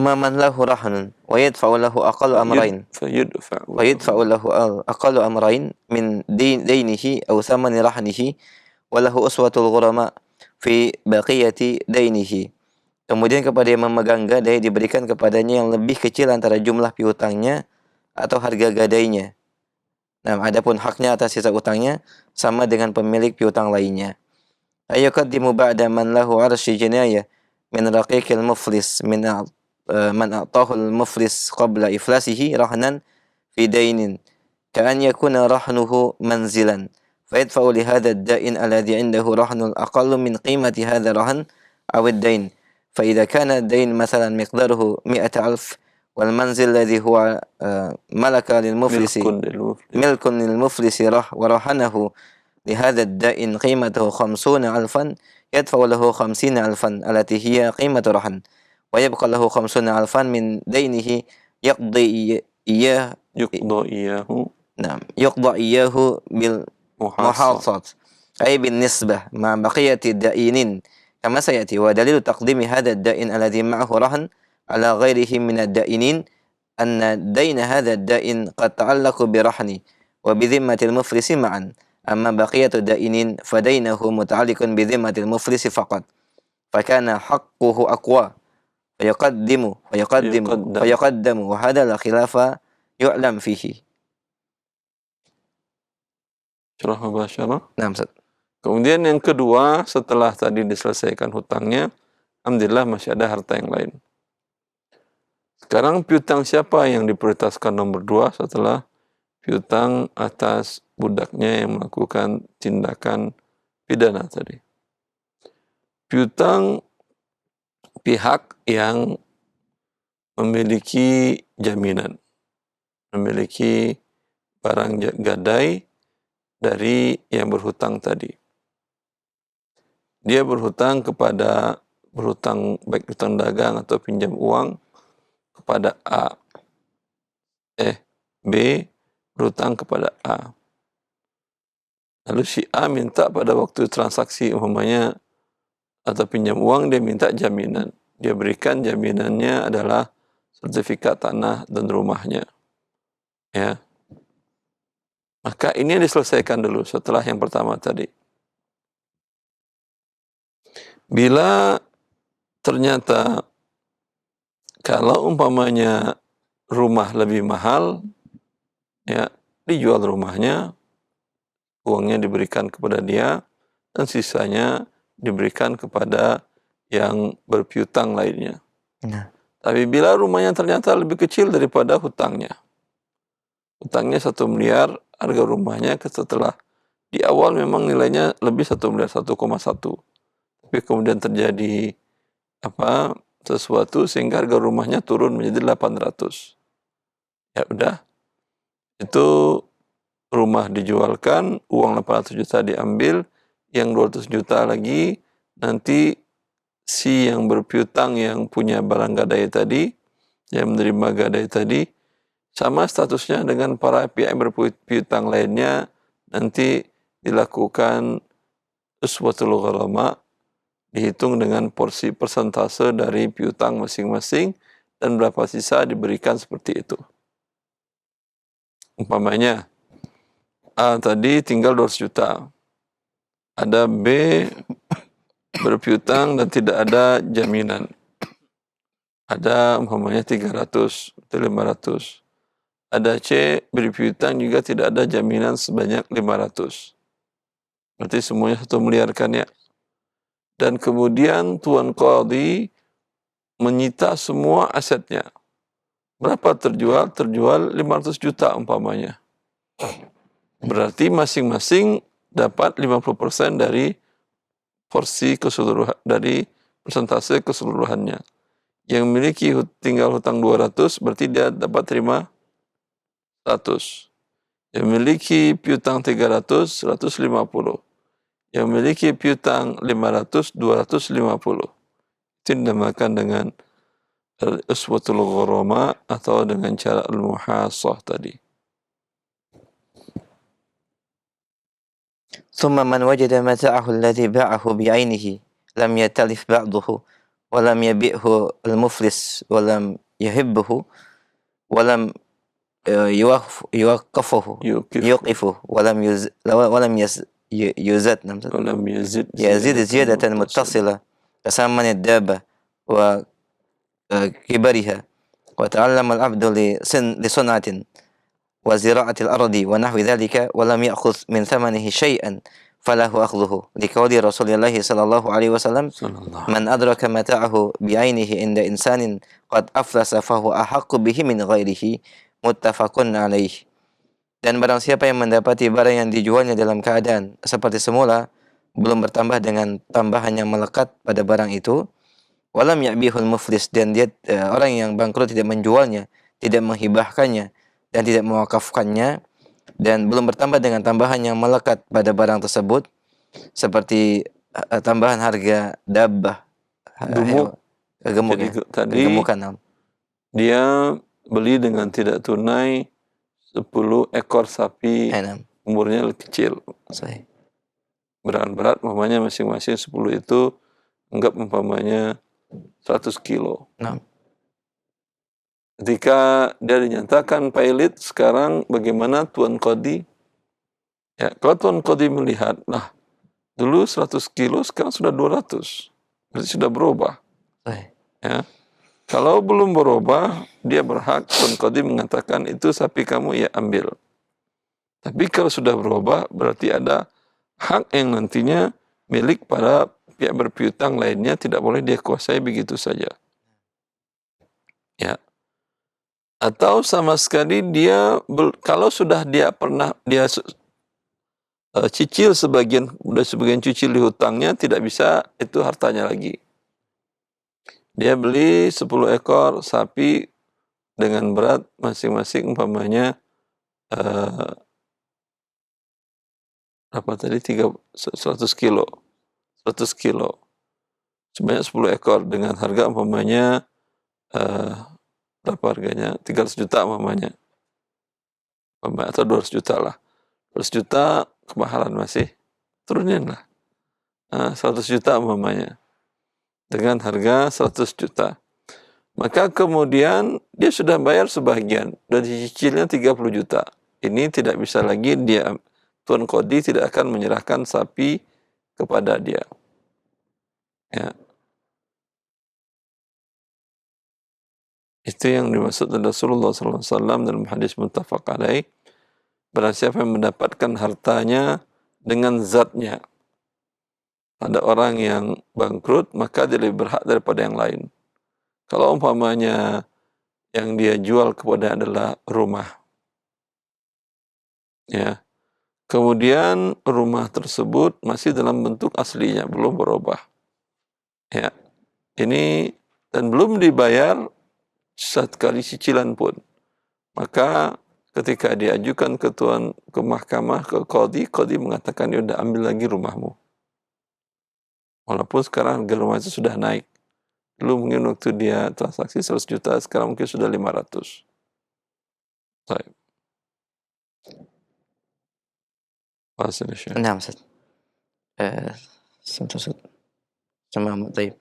من له رهن ويدفع له أقل أمرين فيدفع له أقل أمرين من دينه أو ثمن رهنه وله أسوة الغرماء في بقية دينه. Kemudian kepada yang memegang gadai diberikan kepadanya yang lebih kecil antara jumlah piutangnya atau harga gadainya. Nah, adapun haknya atas sisa utangnya sama dengan pemilik piutang lainnya. Ayuqaddimu ba'da man lahu 'arsy jinayah min raqiqil muflis min man a'tahu al-muflis qabla iflasihi rahnan fi dainin ka'an yakuna rahnuhu manzilan fayadfa'u li hadha ad-da'in alladhi 'indahu rahnun aqallu min qimati hadha rahn aw ad-dain fa idza kana ad-dain mathalan miqdaruhu 100,000 wal manzil alladhi huwa malaka lil muflisi milkun lil muflisi wa rahanahu li hadha ad-da'in qimatuhu 50,000 يدفع له 50,000 التي هي قيمة رهن ويبقى له 50,000 من دينه يقضي إياه بالمحاصات أي بالنسبة مع بقية الدائنين كما سيأتي. ودليل تقديم هذا الدائن الذي معه رهن على غيره من الدائنين أن دين هذا الدائن قد تعلق برهنه وبذمة المفلس معا. أما بقية الدائنين فدينه متعلق بذمة المفلس فقط فكان حقه أقوى فيقدم وهذا لا خلاف يعلم فيه. Surah Mubasyarah. Nah, Ustaz. Kemudian yang kedua, setelah tadi diselesaikan hutangnya, alhamdulillah masih ada harta yang lain. Sekarang piutang siapa yang diprioritaskan nomor 2 setelah piutang atas budaknya yang melakukan tindakan pidana tadi? Piutang pihak yang memiliki jaminan, memiliki barang gadai dari yang berhutang tadi. Dia berhutang baik hutang dagang atau pinjam uang kepada A. B berhutang kepada A. Lalu si A minta pada waktu transaksi umpamanya atau pinjam uang, dia minta jaminan. Dia berikan jaminannya adalah sertifikat tanah dan rumahnya. Ya. Maka ini yang diselesaikan dulu setelah yang pertama tadi. Bila ternyata kalau umpamanya rumah lebih mahal, ya dijual rumahnya, uangnya diberikan kepada dia, dan sisanya diberikan kepada yang berpiutang lainnya. Nah. Tapi bila rumahnya ternyata lebih kecil daripada hutangnya 1 miliar, harga rumahnya setelah di awal memang nilainya lebih 1 miliar, 1,1. Tapi kemudian terjadi sesuatu sehingga harga rumahnya turun menjadi 800. Ya udah, itu rumah dijualkan, uang 800 juta diambil, yang 200 juta lagi nanti si yang berpiutang yang punya barang gadai tadi, yang menerima gadai tadi, sama statusnya dengan para pihak yang berpiutang lainnya, nanti dilakukan uswatul gharama, dihitung dengan porsi persentase dari piutang masing-masing, dan berapa sisa diberikan seperti itu. Umpamanya A tadi tinggal 200 juta. Ada B berpiutang dan tidak ada jaminan. Ada umpamanya 300 atau 500. Ada C berpiutang juga tidak ada jaminan sebanyak 500. Berarti semuanya 1 miliar kan ya. Dan kemudian Tuan Qadhi menyita semua asetnya. Berapa terjual? Terjual 500 juta umpamanya. Berarti masing-masing dapat 50% dari porsi keseluruhan, dari persentase keseluruhannya. Yang memiliki tinggal hutang 200, berarti dia dapat terima 100. Yang memiliki piutang 300, 150. Yang memiliki piutang 500, 250. Itu dinamakan dengan uswatul gharama atau dengan cara al-muhasah tadi. ثم من وجد متاعه الذي باعه بعينه لم يتلف بعضه ولم يبيعه المفلس ولم يهبه ولم يوقفه ولم يزيد زيادة متصلة كثمن الدابة وكبرها وتعلم العبد لصنعة وزراعة الأرض ونحو ذلك ولم يأخذ من ثمنه شيئا فله أخذه لقول رسول الله صلى الله عليه وسلم من أدرك متاعه بعينه عند إنسان قد أفلس فهو أحق به من غيره muttafaqun alaih. Dan barang siapa yang mendapati barang yang dijualnya dalam keadaan seperti semula, belum bertambah dengan tambahan yang melekat pada barang itu, walam ya'bihul muflis, dan dia orang yang bangkrut tidak menjualnya, tidak menghibahkannya, dan tidak mewakafkannya, dan belum bertambah dengan tambahan yang melekat pada barang tersebut, seperti tambahan harga dabbah, gemuk ya, gemukan. Dia beli dengan tidak tunai 10 ekor sapi umurnya kecil. Berat, umpamanya masing-masing 10 itu anggap umpamanya 100 kilo. Ketika dia dinyatakan pailit, sekarang bagaimana Tuan Qadhi? Ya, kalau Tuan Qadhi melihat, nah dulu 100 kilo, sekarang sudah 200. Berarti sudah berubah. Ya. Kalau belum berubah, dia berhak, Tuan Qadhi mengatakan itu sapi kamu, ya ambil. Tapi kalau sudah berubah, berarti ada hak yang nantinya milik para pihak berpiutang lainnya tidak boleh dia kuasai begitu saja. Ya. Atau sama sekali dia kalau sudah dia pernah cicil sebagian cicil di hutangnya, tidak bisa itu hartanya lagi. Dia beli 10 ekor sapi dengan berat masing-masing umpamanya berapa tadi 100 kilo. 100 kilo. Sebanyak 10 ekor dengan harga umpamanya berapa harganya? 300 juta umpamanya. Atau 200 juta lah. 200 juta kemahalan masih. Turunin lah. 100 juta umpamanya. Dengan harga 100 juta. Maka kemudian dia sudah bayar sebagian dan cicilnya 30 juta. Ini tidak bisa lagi Tuan Qadi tidak akan menyerahkan sapi kepada dia. Ya. Itu yang dimaksud Rasulullah SAW dalam hadis muttafaq alaih. Barang siapa yang mendapatkan hartanya dengan zatnya pada orang yang bangkrut, maka dia lebih berhak daripada yang lain. Kalau umpamanya yang dia jual kepada adalah rumah, ya, kemudian rumah tersebut masih dalam bentuk aslinya, belum berubah, ya, ini dan belum dibayar sekali cicilan pun, maka ketika diajukan ke mahkamah, ke qadi mengatakan, ya udah ambil lagi rumahmu. Walaupun sekarang harga rumah itu sudah naik. Dulu mungkin waktu dia transaksi 100 juta, sekarang mungkin sudah 500. Baik. نعم أستاذ. تمام طيب.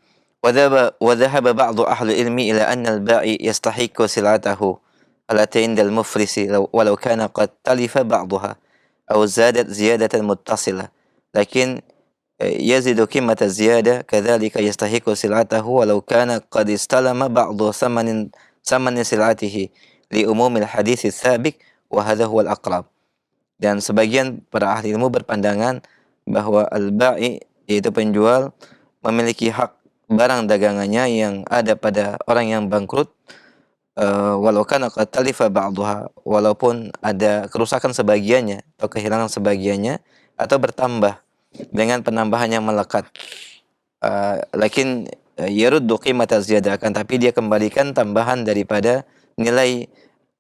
وذهب بعض أهل العلم إلى أن البائع يستحق سلعته التي عند المفلس ولو كان قد تلف بعضها أو زادت زيادة متصلة، لكن يزيد قيمة الزيادة، كذلك يستحق سلعته ولو كان قد استلم بعض ثمن سلعته لأموم الحديث السابق وهذا هو الأقرب. Dan sebagian para ahli ilmu berpandangan bahwa al-ba'i, yaitu penjual, memiliki hak barang dagangannya yang ada pada orang yang bangkrut, walau kana qad talifa ba'daha, walaupun ada kerusakan sebagiannya atau kehilangan sebagiannya atau bertambah dengan penambahan yang melekat. Lakin yaruddu qimata ziyadah, akan tapi dia kembalikan tambahan daripada nilai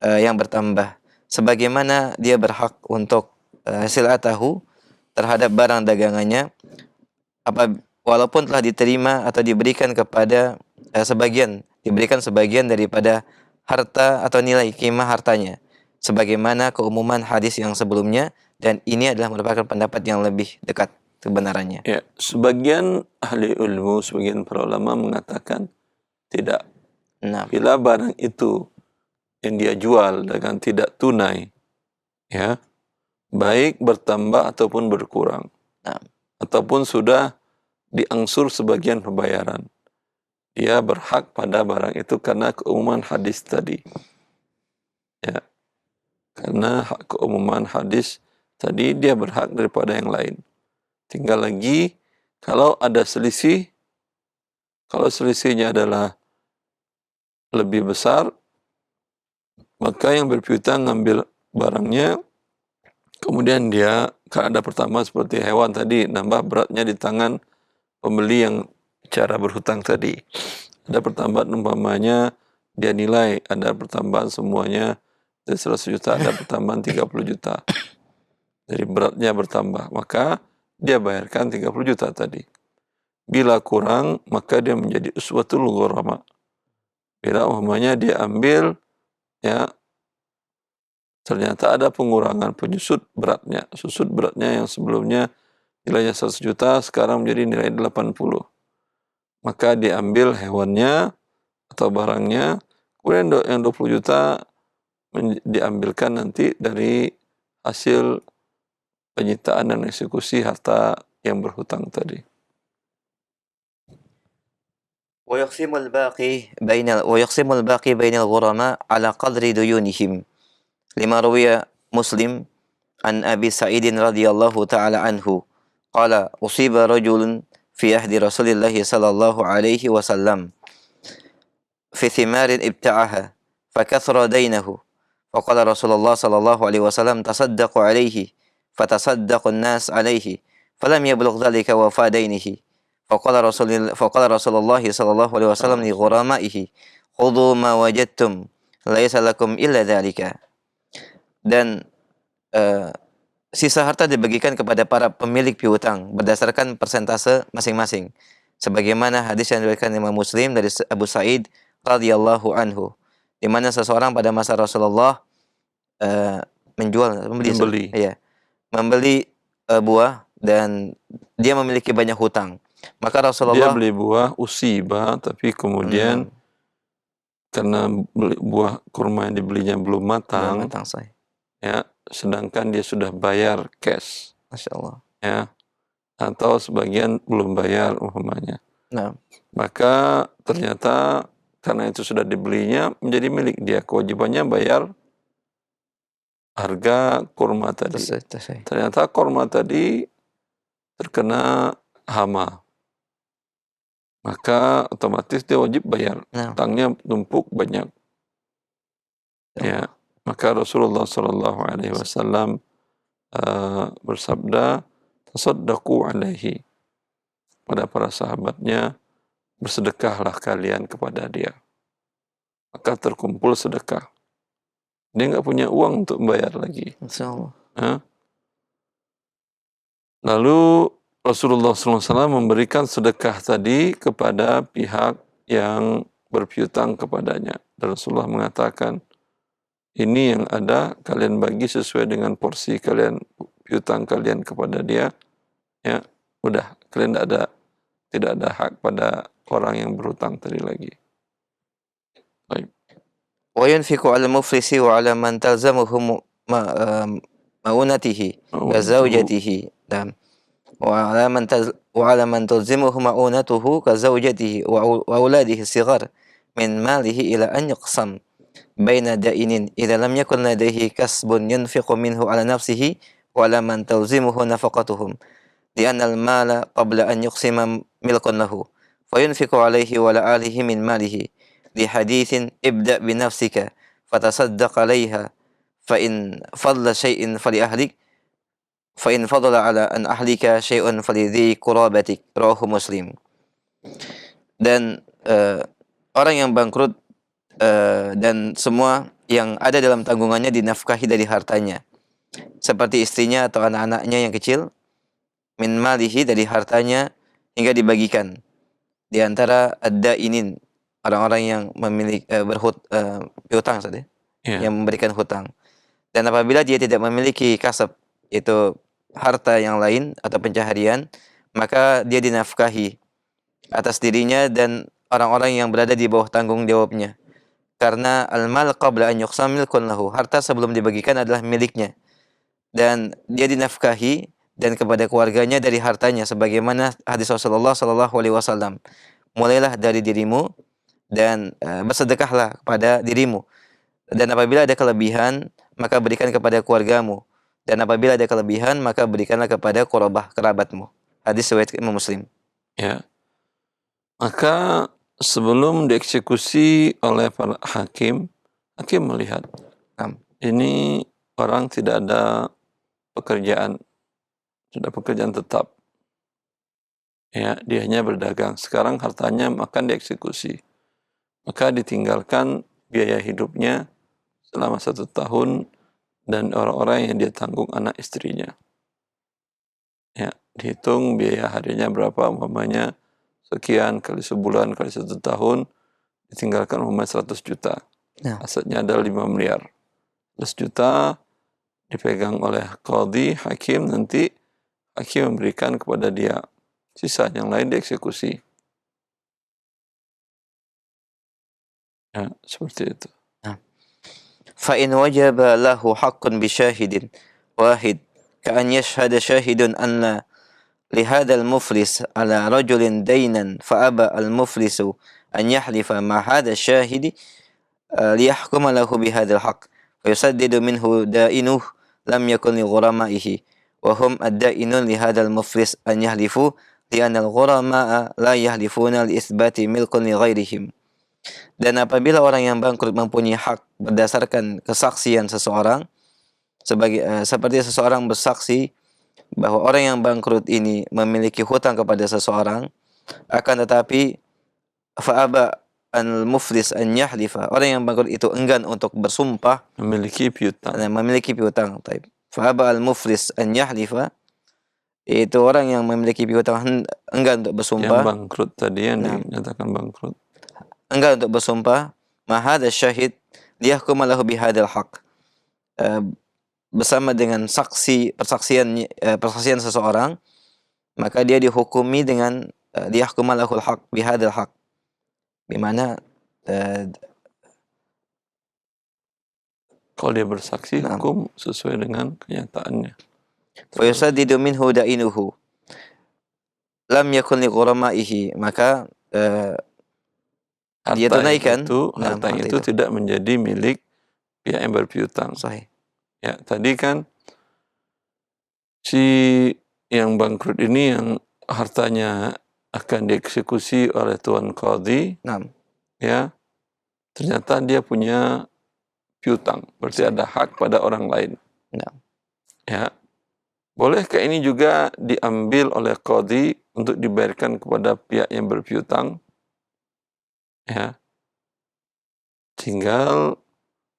yang bertambah, sebagaimana dia berhak untuk silatahu terhadap barang dagangannya walaupun telah diterima atau diberikan kepada diberikan sebagian daripada harta atau nilai qimah hartanya, sebagaimana keumuman hadis yang sebelumnya, dan ini adalah merupakan pendapat yang lebih dekat kebenarannya. Ya, sebagian ahli ilmu, sebagian para ulama mengatakan tidak. Nah, Bila barang itu yang dia jual dengan tidak tunai, ya, baik bertambah ataupun berkurang, ataupun sudah diangsur sebagian pembayaran, dia berhak pada barang itu karena keumuman hadis tadi. Ya, karena keumuman hadis tadi dia berhak daripada yang lain. Tinggal lagi kalau ada selisih, kalau selisihnya adalah lebih besar, maka yang berpiutang ngambil barangnya, kemudian dia, kan ada pertama seperti hewan tadi, nambah beratnya di tangan pembeli yang cara berhutang tadi. Ada pertambahan umpamanya, dia nilai, ada pertambahan semuanya dari 100 juta, ada pertambahan 30 juta. Jadi beratnya bertambah, maka dia bayarkan 30 juta tadi. Bila kurang, maka dia menjadi uswatul ghurama. Bila umpamanya dia ambil, ya, ternyata ada pengurangan susut beratnya yang sebelumnya nilainya 100 juta, sekarang menjadi nilai 80. Maka diambil hewannya atau barangnya, kemudian yang 20 juta diambilkan nanti dari hasil penyitaan dan eksekusi harta yang berhutang tadi. ويقسم الباقي بين الغرماء على قدر ديونهم، لما روي مسلم عن أبي سعيد رضي الله تعالى عنه قال: أصيب رجل fi ahdi Rasulillah sallallahu alaihi wasallam fi thimarin ibta'aha fakathra dainahu faqala Rasulullah sallallahu alaihi wasallam tasaddaqu alaihi fatasaddaqu an-nas alaihi falam yablugh dhalika wafa dainihi faqala Rasulullah sallallahu alaihi wasallam li ghuramaihi khudhu ma wajadtum laisa lakum illa dhalika. Dan sisa harta dibagikan kepada para pemilik piutang berdasarkan persentase masing-masing, sebagaimana hadis yang diriwayatkan Imam Muslim dari Abu Sa'id radhiyallahu anhu, di mana seseorang pada masa Rasulullah membeli buah dan dia memiliki banyak hutang. Maka Dia Rasulullah beli buah usibah, tapi kemudian karena buah kurma yang dibelinya belum matang, ya, sedangkan dia sudah bayar cash, Masya Allah, ya, atau sebagian belum bayar umpamanya. nah, Maka ternyata karena itu sudah dibelinya menjadi milik dia, kewajibannya bayar harga kurma tadi. Ternyata kurma tadi terkena hama, maka otomatis dia wajib bayar. Hutangnya tumpuk banyak. Ya, maka Rasulullah Shallallahu Alaihi Wasallam bersabda, tasaddaqu alaihi, pada para sahabatnya, bersedekahlah kalian kepada dia. Maka terkumpul sedekah. Dia nggak punya uang untuk membayar lagi. Lalu Rasulullah SAW memberikan sedekah tadi kepada pihak yang berpiutang kepadanya. Dan Rasulullah mengatakan, ini yang ada kalian bagi sesuai dengan porsi kalian, piutang kalian kepada dia. Ya, udah, kalian tidak ada hak pada orang yang berhutang tadi lagi. Baik. Wa yunfiqu 'ala muflisi wa 'ala man talzamuhu ma'unatihi ka zawjatihi. Wa 'ala man talzimuhu ma'unatuhu ka zawjatihi wa auladihi sighar min malihi ila an yuqsam baina da'inin idza lam yakun ladaihi kasbun yunfiqu minhu 'ala nafsihi wa 'ala man talzimuhu nafaqatuhum li'anna al-mala qabla an yuqsima milkun lahu fa yunfiqu 'alaihi wa 'ala alihi min malihi li haditsin ibda' bi nafsika fatasaddaq 'alaiha fa in fadla syai'in fali ahlik fa in fadala 'ala an ahlika syai'un fali dhi qurabatik, rawahu Muslim. Dan orang yang bangkrut dan semua yang ada dalam tanggungannya dinafkahi dari hartanya, seperti istrinya atau anak-anaknya yang kecil, min malihi, dari hartanya, hingga dibagikan di antara ad-dainin, orang-orang yang memiliki berhutang saja, yang memberikan hutang. Dan apabila dia tidak memiliki kasab, itu harta yang lain atau pencaharian, maka dia dinafkahi atas dirinya dan orang-orang yang berada di bawah tanggung jawabnya. Karena al-mal qabla an yuqsam milkun lahu, harta sebelum dibagikan adalah miliknya, dan dia dinafkahi dan kepada keluarganya dari hartanya, sebagaimana hadis Rasulullah sallallahu alaihi wasallam, mulailah dari dirimu dan bersedekahlah kepada dirimu, dan apabila ada kelebihan maka berikan kepada keluargamu, dan apabila ada kelebihan maka berikanlah kepada kerabatmu. Hadis riwayat Imam Muslim. Ya. Maka sebelum dieksekusi oleh para hakim melihat ini orang tidak ada pekerjaan, sudah pekerjaan tetap. Ya, dia hanya berdagang. Sekarang hartanya akan dieksekusi. Maka ditinggalkan biaya hidupnya selama 1 tahun dan orang-orang yang dia tanggung anak istrinya. Ya, dihitung biaya harinya berapa, umpamanya sekian kali sebulan kali 1 tahun, ditinggalkan umpamanya 100 juta. Asetnya ada 5 miliar. 100 juta dipegang oleh qadhi, hakim, nanti hakim memberikan kepada dia. Sisa yang lain dieksekusi. Ya, seperti itu. Fa in wajaba lahu haqqun bi syahidin wahid ka an yashhada syahidun anna li hadzal muflis ala rajulin daynan fa aba al muflisu an yahlifa ma hadha syahidi liyahkuma lahu bi hadzal haqq wa yusaddidu minhu da'inuh lam yakun li ghuramaihi wa hum ad-da'inun li hadzal muflis an yahlifu li'anna al-ghurama'a la yahlifuna li-itsbati milkun li ghairihim. Dan apabila orang yang bangkrut mempunyai hak berdasarkan kesaksian seseorang, seperti seseorang bersaksi bahwa orang yang bangkrut ini memiliki hutang kepada seseorang, akan tetapi fa'aba al-muflis an yahlifa, orang yang bangkrut itu enggan untuk bersumpah, memiliki piutang. memiliki piutang. Fa'aba al-muflis an yahlifa, itu orang yang memiliki piutang enggan untuk bersumpah. Yang bangkrut tadi yang dinyatakan bangkrut. Enggan untuk bersumpah. Mahadha syahid liyahkuma lahu bihadal haq. Bersama dengan persaksian seseorang, maka dia dihukumi dengan liyahkuma lahul haq bihadal haq. Bimana kalau dia bersaksi, hukum sesuai dengan kenyataannya. Wa yusaddidu minhu da'inuhu lam yakun li ghuramaihi, maka dia tunaikan harta itu tidak menjadi milik pihak yang berpiutang. Sahih. Ya, tadi kan si yang bangkrut ini yang hartanya akan dieksekusi oleh tuan qadhi. Ya, ternyata dia punya piutang, berarti ada hak pada orang lain. Ya, bolehkah ini juga diambil oleh qadhi untuk dibayarkan kepada pihak yang berpiutang? Ya, tinggal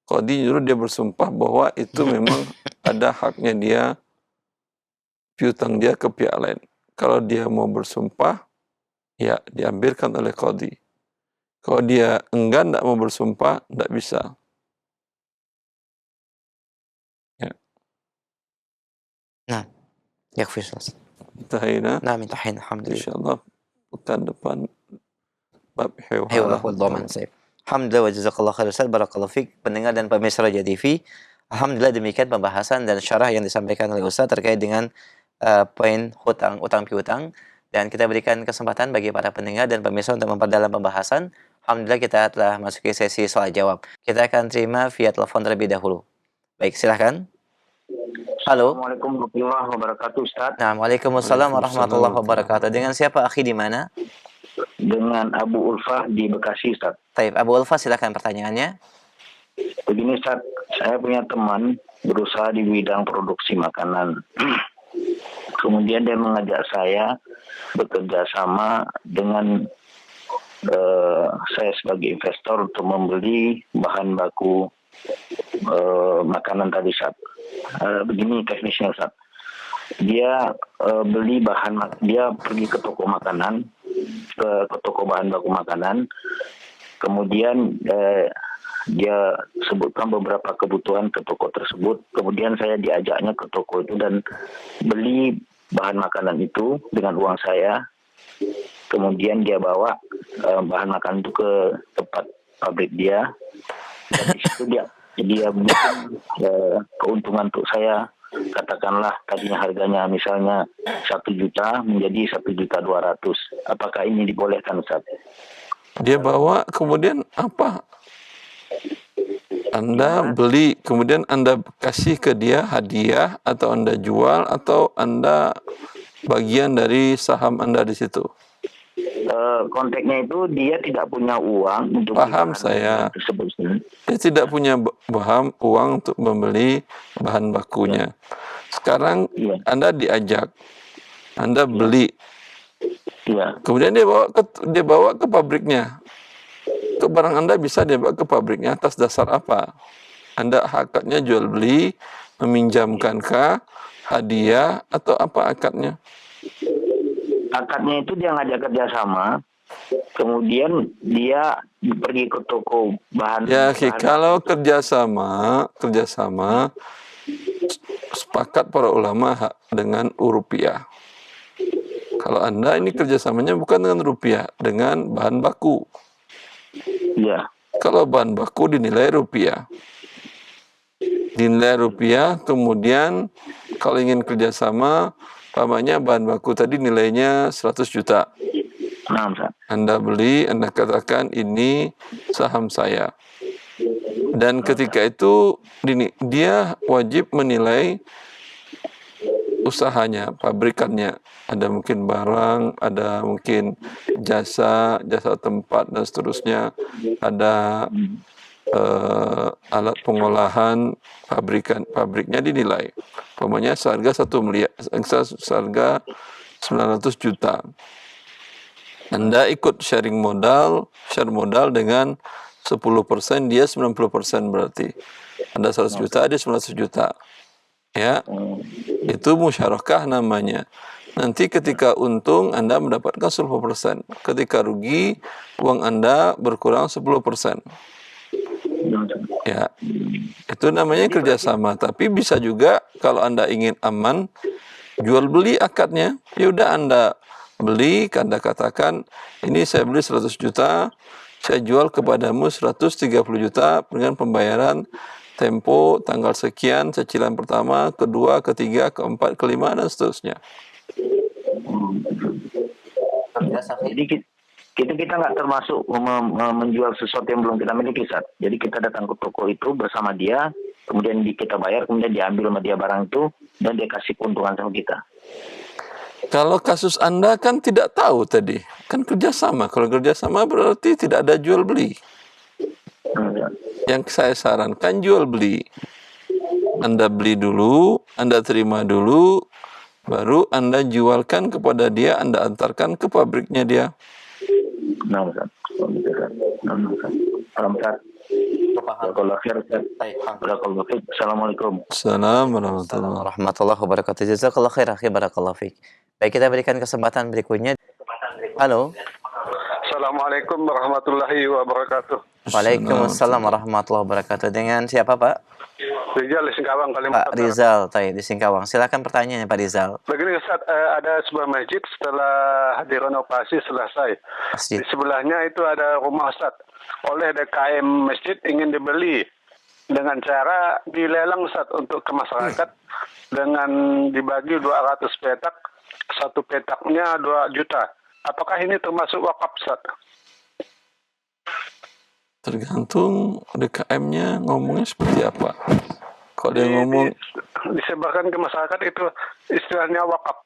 qadhi nyuruh dia bersumpah bahwa itu memang ada haknya dia, piutang dia ke pihak lain. Kalau dia mau bersumpah, ya diambilkan oleh qadhi. Kalau dia enggan, tidak mau bersumpah, tidak bisa. Ya. Nah, yakfi Ustaz. Intahina. Nah, intahin, alhamdulillah. Insyaallah pekan depan bab hewalah wal dhaman. Alhamdulillah wa jazakallahu khair Ustaz, barakallahu fik pendengar dan pemirsa Raja TV. Alhamdulillah demikian pembahasan dan syarah yang disampaikan oleh Ustaz terkait dengan poin utang piutang, dan kita berikan kesempatan bagi para pendengar dan pemirsa untuk memperdalam pembahasan. Alhamdulillah kita telah masuki sesi soal jawab. Kita akan terima via telepon terlebih dahulu. Baik, silahkan. Halo. Assalamualaikum warahmatullahi wabarakatuh, Ustaz. Nah, waalaikumsalam warahmatullahi wabarakatuh. Dengan siapa akhi di mana? Dengan Abu Ulfah di Bekasi, Ustaz. Taib, Abu Ulfah, silakan pertanyaannya. Begini, Ustaz, saya punya teman berusaha di bidang produksi makanan. Kemudian dia mengajak saya bekerja sama dengan saya sebagai investor untuk membeli bahan baku makanan tadi, Ustaz. Begini teknisnya, Ustaz. Dia beli dia pergi ke toko makanan, ke toko bahan baku makanan. Kemudian dia sebutkan beberapa kebutuhan ke toko tersebut. Kemudian saya diajaknya ke toko itu dan beli bahan makanan itu dengan uang saya. Kemudian dia bawa bahan makanan itu ke tempat pabrik dia. Dan di situ dia bikin keuntungan untuk saya. Katakanlah tadinya harganya misalnya 1 juta menjadi 1.200.000. Apakah ini dibolehkan, Ustaz? Dia bawa, kemudian apa? Anda beli, kemudian Anda kasih ke dia hadiah, atau Anda jual, atau Anda bagian dari saham Anda di situ? Konteksnya itu dia tidak punya uang untuk paham saya. Dia tidak punya uang untuk membeli bahan bakunya. Sekarang Anda diajak, Anda beli, kemudian dia bawa ke pabriknya. Itu barang Anda bisa dia bawa ke pabriknya atas dasar apa? Anda akadnya jual beli, meminjamkankah, hadiah, atau apa akadnya? Akadnya itu dia ngajak kerjasama, kemudian dia pergi ke toko bahan. Ya, kalau kerjasama sepakat para ulama dengan rupiah. Kalau Anda ini kerjasamanya bukan dengan rupiah, dengan bahan baku. Ya. Kalau bahan baku dinilai rupiah. Kemudian kalau ingin kerjasama, pamannya bahan baku tadi nilainya 100 juta. Anda beli, Anda katakan ini saham saya. Dan ketika itu dia wajib menilai usahanya, pabrikannya. Ada mungkin barang, ada mungkin jasa tempat dan seterusnya. Ada alat pengolahan, pabriknya dinilai. Umpamanya seharga 1 miliar, seharga 900 juta. Anda ikut share modal dengan 10%, dia 90% berarti. Anda 100 juta, dia 900 juta. Ya, itu musyarakah namanya. Nanti ketika untung Anda mendapatkan 10%. Ketika rugi, uang Anda berkurang 10%. Ya, itu namanya kerjasama. Tapi bisa juga kalau Anda ingin aman, jual beli akadnya. Ya udah Anda beli, Anda katakan, ini saya beli 100 juta, saya jual kepadamu 130 juta dengan pembayaran tempo tanggal sekian, cicilan pertama, kedua, ketiga, keempat, kelima, dan seterusnya. Jadi kita nggak termasuk menjual sesuatu yang belum kita miliki, Ustaz. Jadi kita datang ke toko itu bersama dia, kemudian kita bayar, kemudian diambil sama dia barang itu, dan dia kasih keuntungan sama kita. Kalau kasus Anda kan tidak tahu tadi, kan kerjasama. Kalau kerjasama berarti tidak ada jual beli. Yang saya sarankan jual beli. Anda beli dulu, Anda terima dulu, baru Anda jualkan kepada dia, Anda antarkan ke pabriknya dia. Nah, Ustaz. Assalamualaikum. Assalamualaikum warahmatullahi wabarakatuh. Jazakallah khair, akhi, barakallahu fiik. Baik, kita berikan kesempatan berikutnya. Halo. Assalamualaikum warahmatullahi wabarakatuh. Waalaikumsalam warahmatullahi wabarakatuh. Dengan siapa, Pak? Rizal di Singkawang, Kalimantan. Pak Rizal, di Singkawang. Silakan pertanyaannya, Pak Rizal. Begini Ustaz, ada sebuah masjid setelah direnovasi selesai. Masjid. Di sebelahnya itu ada rumah Ustaz. Oleh DKM masjid ingin dibeli dengan cara dilelang Ustaz untuk ke masyarakat dengan dibagi 200 petak, satu petaknya 2 juta. Apakah ini termasuk wakaf Ustaz? Tergantung DKM-nya ngomongnya seperti apa. Kalau dia ngomong disebarkan ke masyarakat itu istilahnya wakaf.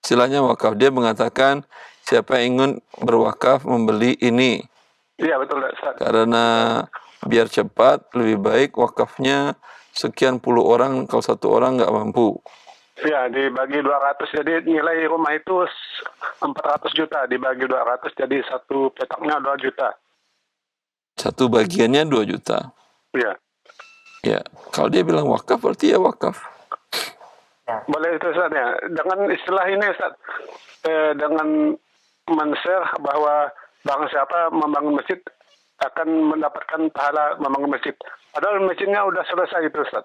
Istilahnya wakaf. Dia mengatakan siapa yang ingin berwakaf membeli ini. Iya betul Ustaz. Karena biar cepat lebih baik wakafnya sekian puluh orang, kalau satu orang nggak mampu. Ya, dibagi 200, jadi nilai rumah itu 400 juta, dibagi 200, jadi satu petaknya 2 juta. Satu bagiannya 2 juta. Iya. Ya, kalau dia bilang wakaf, berarti ya wakaf. Boleh itu Ustaz ya. Dengan istilah ini Ustaz, dengan men-share bahwa barang siapa membangun masjid akan mendapatkan pahala membangun masjid. Padahal masjidnya udah selesai itu Ustaz.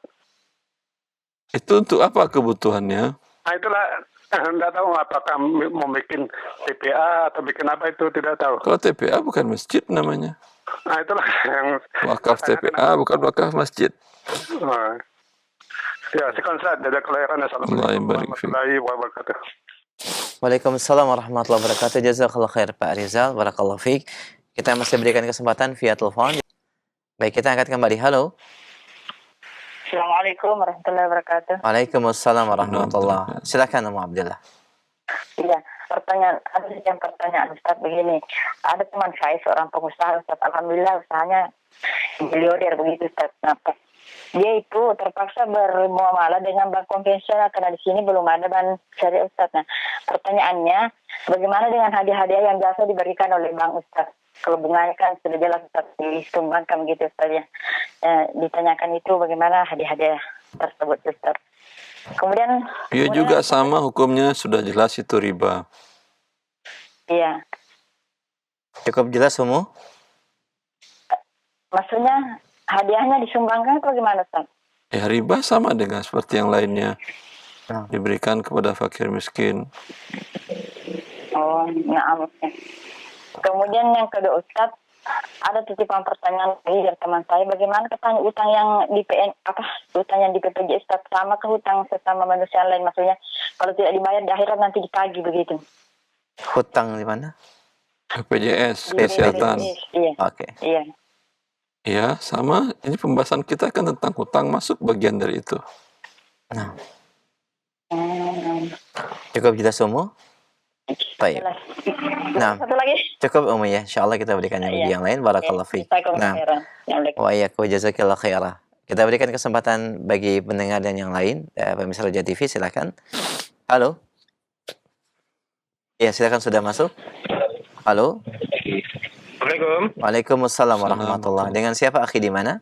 Itu untuk apa kebutuhannya? Nah itulah, tidak tahu apakah mau bikin TPA atau bikin apa itu, tidak tahu. Kalau TPA bukan masjid namanya. Nah itulah yang wakaf TPA bukan wakaf masjid. Ya, sekian saat dari kelahiran. Assalamualaikum warahmatullahi wabarakatuh. Waalaikumsalam warahmatullahi wabarakatuh. Jazakallah khair Pak Rizal, barakallahu fiik. Kita masih berikan kesempatan via telepon. Baik, kita angkat kembali. Halo. Assalamualaikum warahmatullahi wabarakatuh. Waalaikumsalam warahmatullahi wabarakatuh. Silakan Umu Abdillah. Iya, pertanyaan Ustaz begini. Ada teman saya seorang pengusaha Ustaz, alhamdulillah usahanya miliarder begitu Ustaz. Nah, dia itu terpaksa bermuamalah dengan bank konvensional karena di sini belum ada bank syariah Ustaz. Nah, pertanyaannya bagaimana dengan hadiah-hadiah yang biasa diberikan oleh bank Ustaz? Kalau bunganya kan sudah jelas Ustaz disumbangkan gitu Ustaz ya. Ditanyakan itu bagaimana hadiah-hadiah tersebut Ustaz. Kemudian juga sama hukumnya, sudah jelas itu riba. Iya. Cukup jelas Umu? Maksudnya hadiahnya disumbangkan atau gimana Ustaz? Ya riba sama dengan seperti yang lainnya. Diberikan kepada fakir miskin. Oh, na'am. Kemudian yang kedua Ustaz, ada titipan pertanyaan lagi dari teman saya, bagaimana katanya utang yang di utang yang di BPJS Ustaz sama ke hutang sesama manusia lain, maksudnya kalau tidak dibayar di akhirat nanti ditagih begitu. Hutang di mana? BPJS kesehatan. Iya. Oke. Iya. Ya, sama. Ini pembahasan kita kan tentang hutang, masuk bagian dari itu. Nah. Cukup jelas Umu? Baik. Jelas. Nah, Satu lagi. cukup Umu ya. Insyaallah kita berikan yang bagi Iya. yang lain. Barakallahu fiik. Jazakumullah Nah, khairan. Assalamualaikum. wa iyyakum jazakallahu khairah. Kita berikan kesempatan bagi pendengar dan yang lain. Pemirsa Roja TV silakan. Halo. Ya, silakan sudah masuk. Halo. Assalamualaikum. Waalaikumsalam warahmatullahi. Dengan siapa akhi di mana?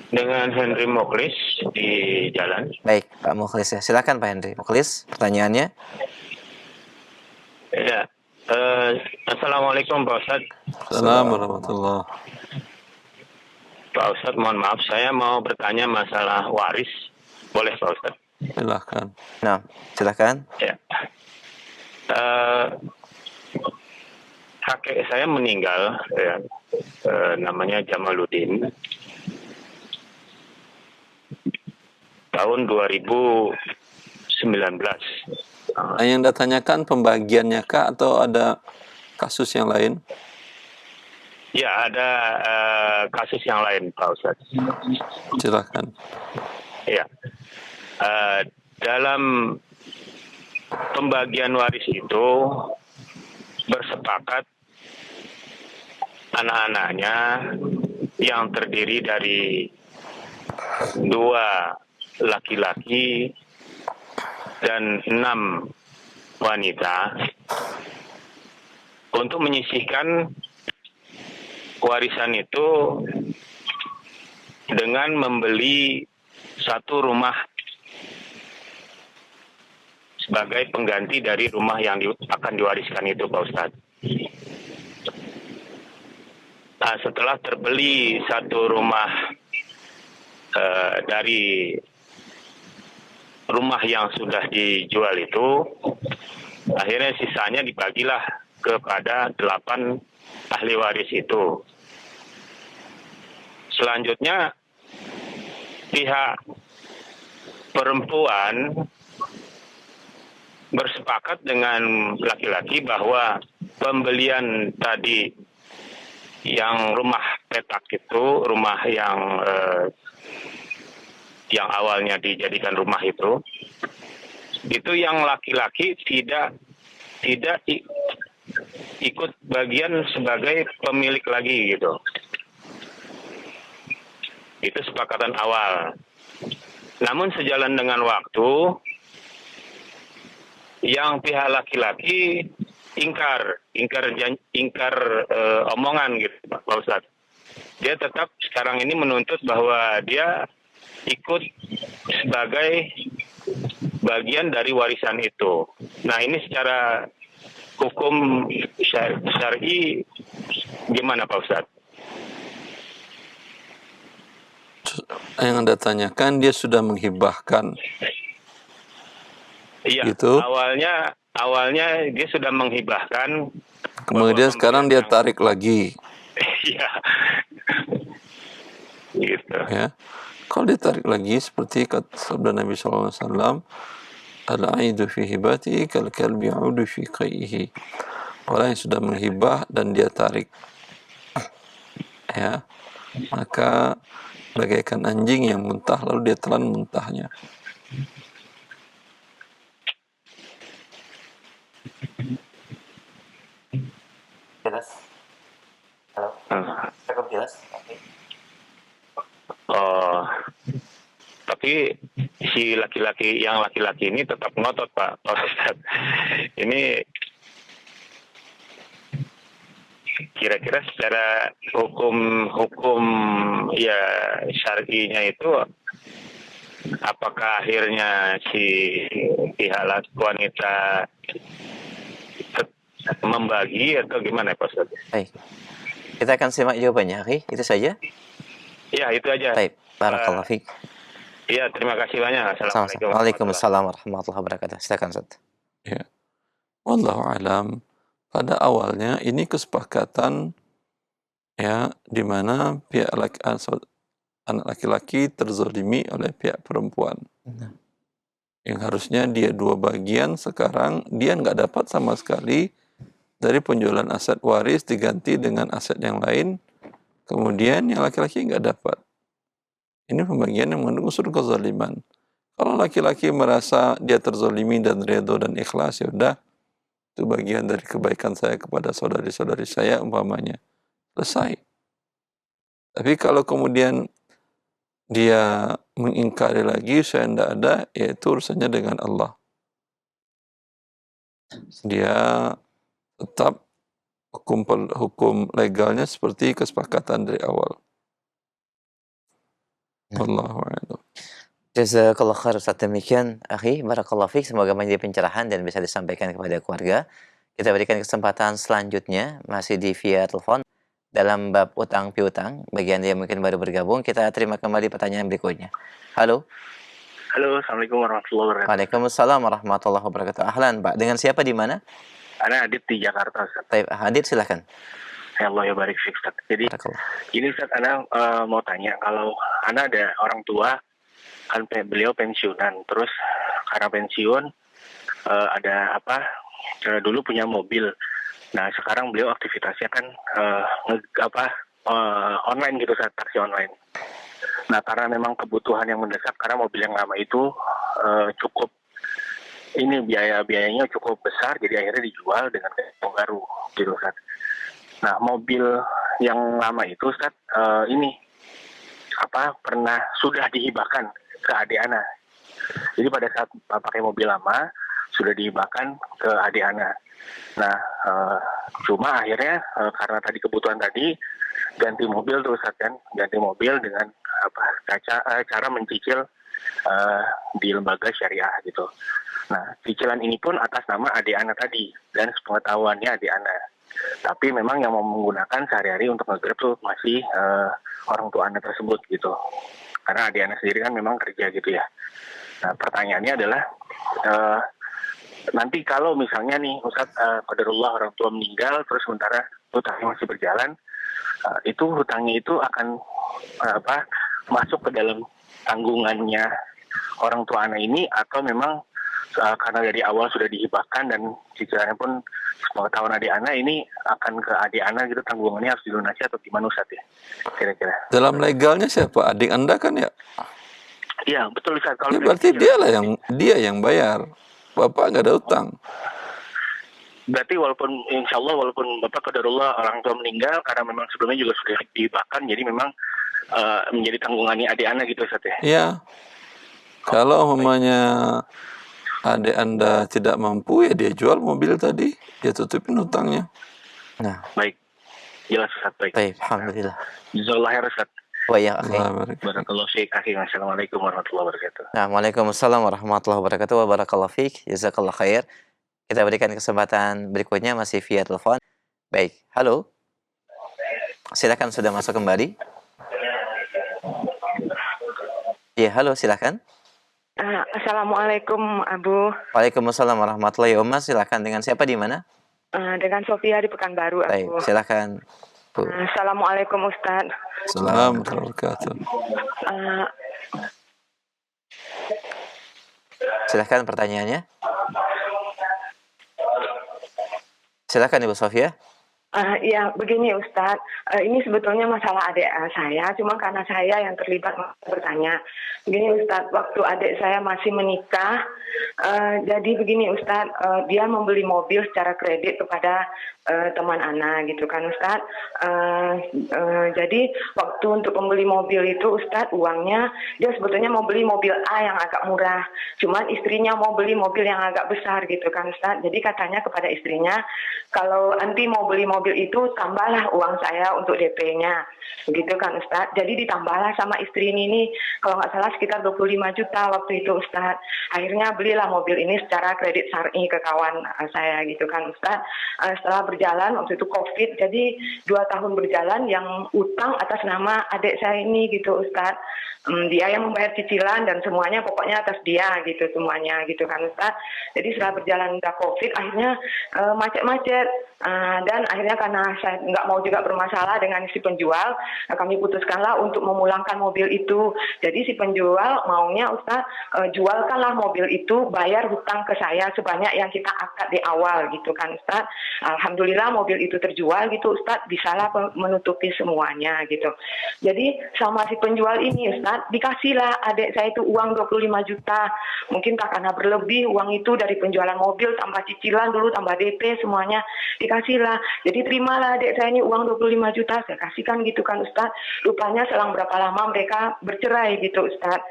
Dengan Henry Moklis di jalan. Baik, Pak Mukhlis ya. Silakan Pak Henry. Mukhlis, pertanyaannya. Ya. Assalamualaikum Pak Ustadz. Assalamualaikum warahmatullahi. Pak Ustadz, mohon maaf, saya mau bertanya masalah waris. Boleh Pak Ustadz? Silahkan. Nah, silakan. Ya. Kakek saya meninggal, ya. Namanya Jamaluddin. Tahun 2019. Nah, yang ditanyakan pembagiannya kah atau ada kasus yang lain? Ya, ada kasus yang lain Pak Ustadz. Silakan. Ya. Dalam pembagian waris itu bersepakat anak-anaknya yang terdiri dari 2 laki-laki dan 6 wanita untuk menyisihkan warisan itu dengan membeli 1 rumah sebagai pengganti dari rumah yang akan diwariskan itu Pak Ustadz. Nah, setelah terbeli 1 rumah dari rumah yang sudah dijual itu, akhirnya sisanya dibagilah kepada 8 ahli waris itu. Selanjutnya pihak perempuan bersepakat dengan laki-laki bahwa pembelian tadi yang rumah petak itu, rumah yang awalnya dijadikan rumah itu yang laki-laki tidak ikut bagian sebagai pemilik lagi gitu. Itu sepakatan awal. Namun sejalan dengan waktu, yang pihak laki-laki ingkar omongan gitu Pak Ustadz. Dia tetap sekarang ini menuntut bahwa dia ikut sebagai bagian dari warisan itu. Nah, ini secara hukum syar'i gimana Pak Ustadz? Yang Anda tanyakan dia sudah menghibahkan. Iya, Gitu. awalnya dia sudah menghibahkan. Kemudian sekarang dia tarik lagi. Iya. Gitu. Ya. Kalau ditarik lagi seperti kata sabda Nabi SAW, al-aidu fi hibati kal kalbi ya'udu fi qaihi. Orang yang sudah menghibah dan dia tarik, ya, maka bagaikan anjing yang muntah lalu dia telan muntahnya. Jelas. Halo. Cukup jelas. Oh, tapi si laki-laki ini tetap ngotot Pak Ustadz. Ini kira-kira secara hukum ya syar'inya itu, apakah akhirnya si pihak wanita membagi atau gimana Pak Ustadz? Baik. Kita akan simak jawabannya, akhi. Itu saja. Ya, itu aja. Baik. Barakallahu fiik. Iya, terima kasih banyak. Assalamualaikum. Waalaikumsalam warahmatullahi wabarakatuh. Silakan Ustaz. Ya. Wallahu alam. Pada awalnya ini kesepakatan, ya, di mana pihak anak laki-laki terzolimi oleh pihak perempuan. Yang harusnya dia 2 bagian, sekarang dia nggak dapat sama sekali dari penjualan aset waris diganti dengan aset yang lain. Kemudian yang laki-laki nggak dapat. Ini pembagian yang mengandung unsur kezaliman. Kalau laki-laki merasa dia terzolimi dan ridho dan ikhlas, ya udah, itu bagian dari kebaikan saya kepada saudari-saudari saya umpamanya. Selesai. Tapi kalau kemudian dia mengingkari lagi, saya tidak ada, ya itu urusannya dengan Allah. Dia tetap hukum legalnya seperti kesepakatan dari awal. Wallahu a'lam. Jazakallah khair Ustaz. Demikian akhi, barakallahu fiik, semoga menjadi pencerahan dan bisa disampaikan kepada keluarga. Kita berikan kesempatan selanjutnya masih di via telepon dalam bab utang piutang. Bagi Anda yang mungkin baru bergabung, kita terima kembali pertanyaan berikutnya. Halo. Halo, Assalamualaikum warahmatullahi wabarakatuh. Waalaikumsalam warahmatullahi wabarakatuh. Ahlan, Pak. Dengan siapa di mana? Ana Adit di Jakarta, Ustaz. Baik, Adit silakan. Ya Allah ya barik fiik, Ustaz. Jadi Barakallah. ini Ustaz, Ana mau tanya, kalau Ana ada orang tua kan beliau pensiunan, terus karena pensiun ada dulu punya mobil. Nah sekarang beliau aktivitasnya kan online gitu, Ustaz, taksi online. Nah karena memang kebutuhan yang mendesak, karena mobil yang lama itu cukup ini biayanya cukup besar, jadi akhirnya dijual dengan yang baru gitu, Ustaz. Nah mobil yang lama itu, Ustaz, pernah sudah dihibahkan ke adik Ana. Jadi pada saat pakai mobil lama sudah dihibahkan ke adik Ana. Nah cuma akhirnya karena tadi kebutuhan tadi ganti mobil tuh, Ustaz, kan, ganti mobil dengan cara mencicil di lembaga syariah gitu. Nah cicilan ini pun atas nama adik Ana tadi dan sepengetahuannya adik Ana. Tapi memang yang mau menggunakan sehari-hari untuk nge-Grab tuh masih orang tua Ana tersebut gitu. Karena adik Ana sendiri kan memang kerja gitu ya. Nah pertanyaannya adalah nanti kalau misalnya nih Ustaz, qadarullah orang tua meninggal terus sementara hutangnya masih berjalan, itu hutangnya itu akan masuk ke dalam tanggungannya orang tua Ana ini, atau memang karena dari awal sudah dihibahkan dan cicilannya pun sepengetahuan adik Ana ini akan ke adik Ana gitu, tanggungannya harus dilunasi atau gimana, Ustaz, ya kira-kira? Dalam legalnya siapa? Adik Anda kan ya? Iya betul, Ustaz. Kalau Ya, berarti dia yang bayar. Bapak nggak ada utang. Berarti walaupun insya Allah walaupun Bapak qadarullah orang tua meninggal karena memang sebelumnya juga sudah dihibahkan, jadi memang menjadi tanggungannya adik Ana gitu, Ustaz, ya? Ya. Kalau umpamanya adik Anda tidak mampu, ya dia jual mobil tadi, dia tutupin utangnya. Nah, Baik. Jelas, Ustaz. Baik. alhamdulillah. Jazakallah khair, Ustaz. Wa ya akhi. Barakallahu fiik, akhi. Assalamualaikum warahmatullahi wabarakatuh. Nah, waalaikumsalam warahmatullahi wabarakatuh. Wa barakallahu fiik. Jazakallah khair. Kita berikan kesempatan berikutnya masih via telepon. Baik, halo. Silakan, sudah masuk kembali. Ya, halo, silakan. Assalamualaikum, Abu. Waalaikumsalam warahmatullahi wabarakatuh. Silakan, dengan siapa di mana? Dengan Sofia di Pekanbaru, Baik, Abu. silakan. Bu. Assalamualaikum, Ustaz. Assalamualaikum warahmatullahi wabarakatuh. Silakan pertanyaannya. Silakan Ibu Sofia. Ya, begini Ustadz, ini sebetulnya masalah adik saya, cuma karena saya yang terlibat bertanya. Begini Ustadz, waktu adik saya masih menikah, jadi begini Ustadz, dia membeli mobil secara kredit kepada teman Ana gitu kan Ustadz. Jadi waktu untuk membeli mobil itu Ustadz, uangnya dia sebetulnya mau beli mobil A yang agak murah, cuman istrinya mau beli mobil yang agak besar gitu kan Ustadz. Jadi katanya kepada istrinya, kalau nanti mau beli mobil itu tambahlah uang saya untuk DP-nya, begitu kan Ustadz. Jadi ditambahlah sama istri ini kalau nggak salah sekitar 25 juta waktu itu Ustadz. Akhirnya belilah mobil ini secara kredit syar'i ke kawan saya gitu kan Ustadz. Setelah berjalan waktu itu COVID, jadi 2 tahun berjalan yang utang atas nama adik saya ini gitu Ustadz. Dia yang membayar cicilan dan semuanya pokoknya atas dia gitu semuanya gitu kan Ustadz. Jadi setelah berjalan udah COVID, akhirnya macet-macet dan akhirnya akhirnya karena saya nggak mau juga bermasalah dengan si penjual, kami putuskanlah untuk memulangkan mobil itu. Jadi si penjual maunya Ustaz, jualkanlah mobil itu, bayar hutang ke saya sebanyak yang kita akad di awal gitu kan Ustaz. Alhamdulillah mobil itu terjual gitu Ustaz, bisalah menutupi semuanya gitu. Jadi sama si penjual ini Ustaz, dikasihlah adik saya itu uang 25 juta. Mungkin karena berlebih uang itu dari penjualan mobil, tambah cicilan dulu, tambah DP semuanya dikasihlah. Jadi terimalah adik saya ini uang 25 juta, saya kasihkan gitu kan Ustaz. Rupanya selang berapa lama mereka bercerai gitu Ustaz.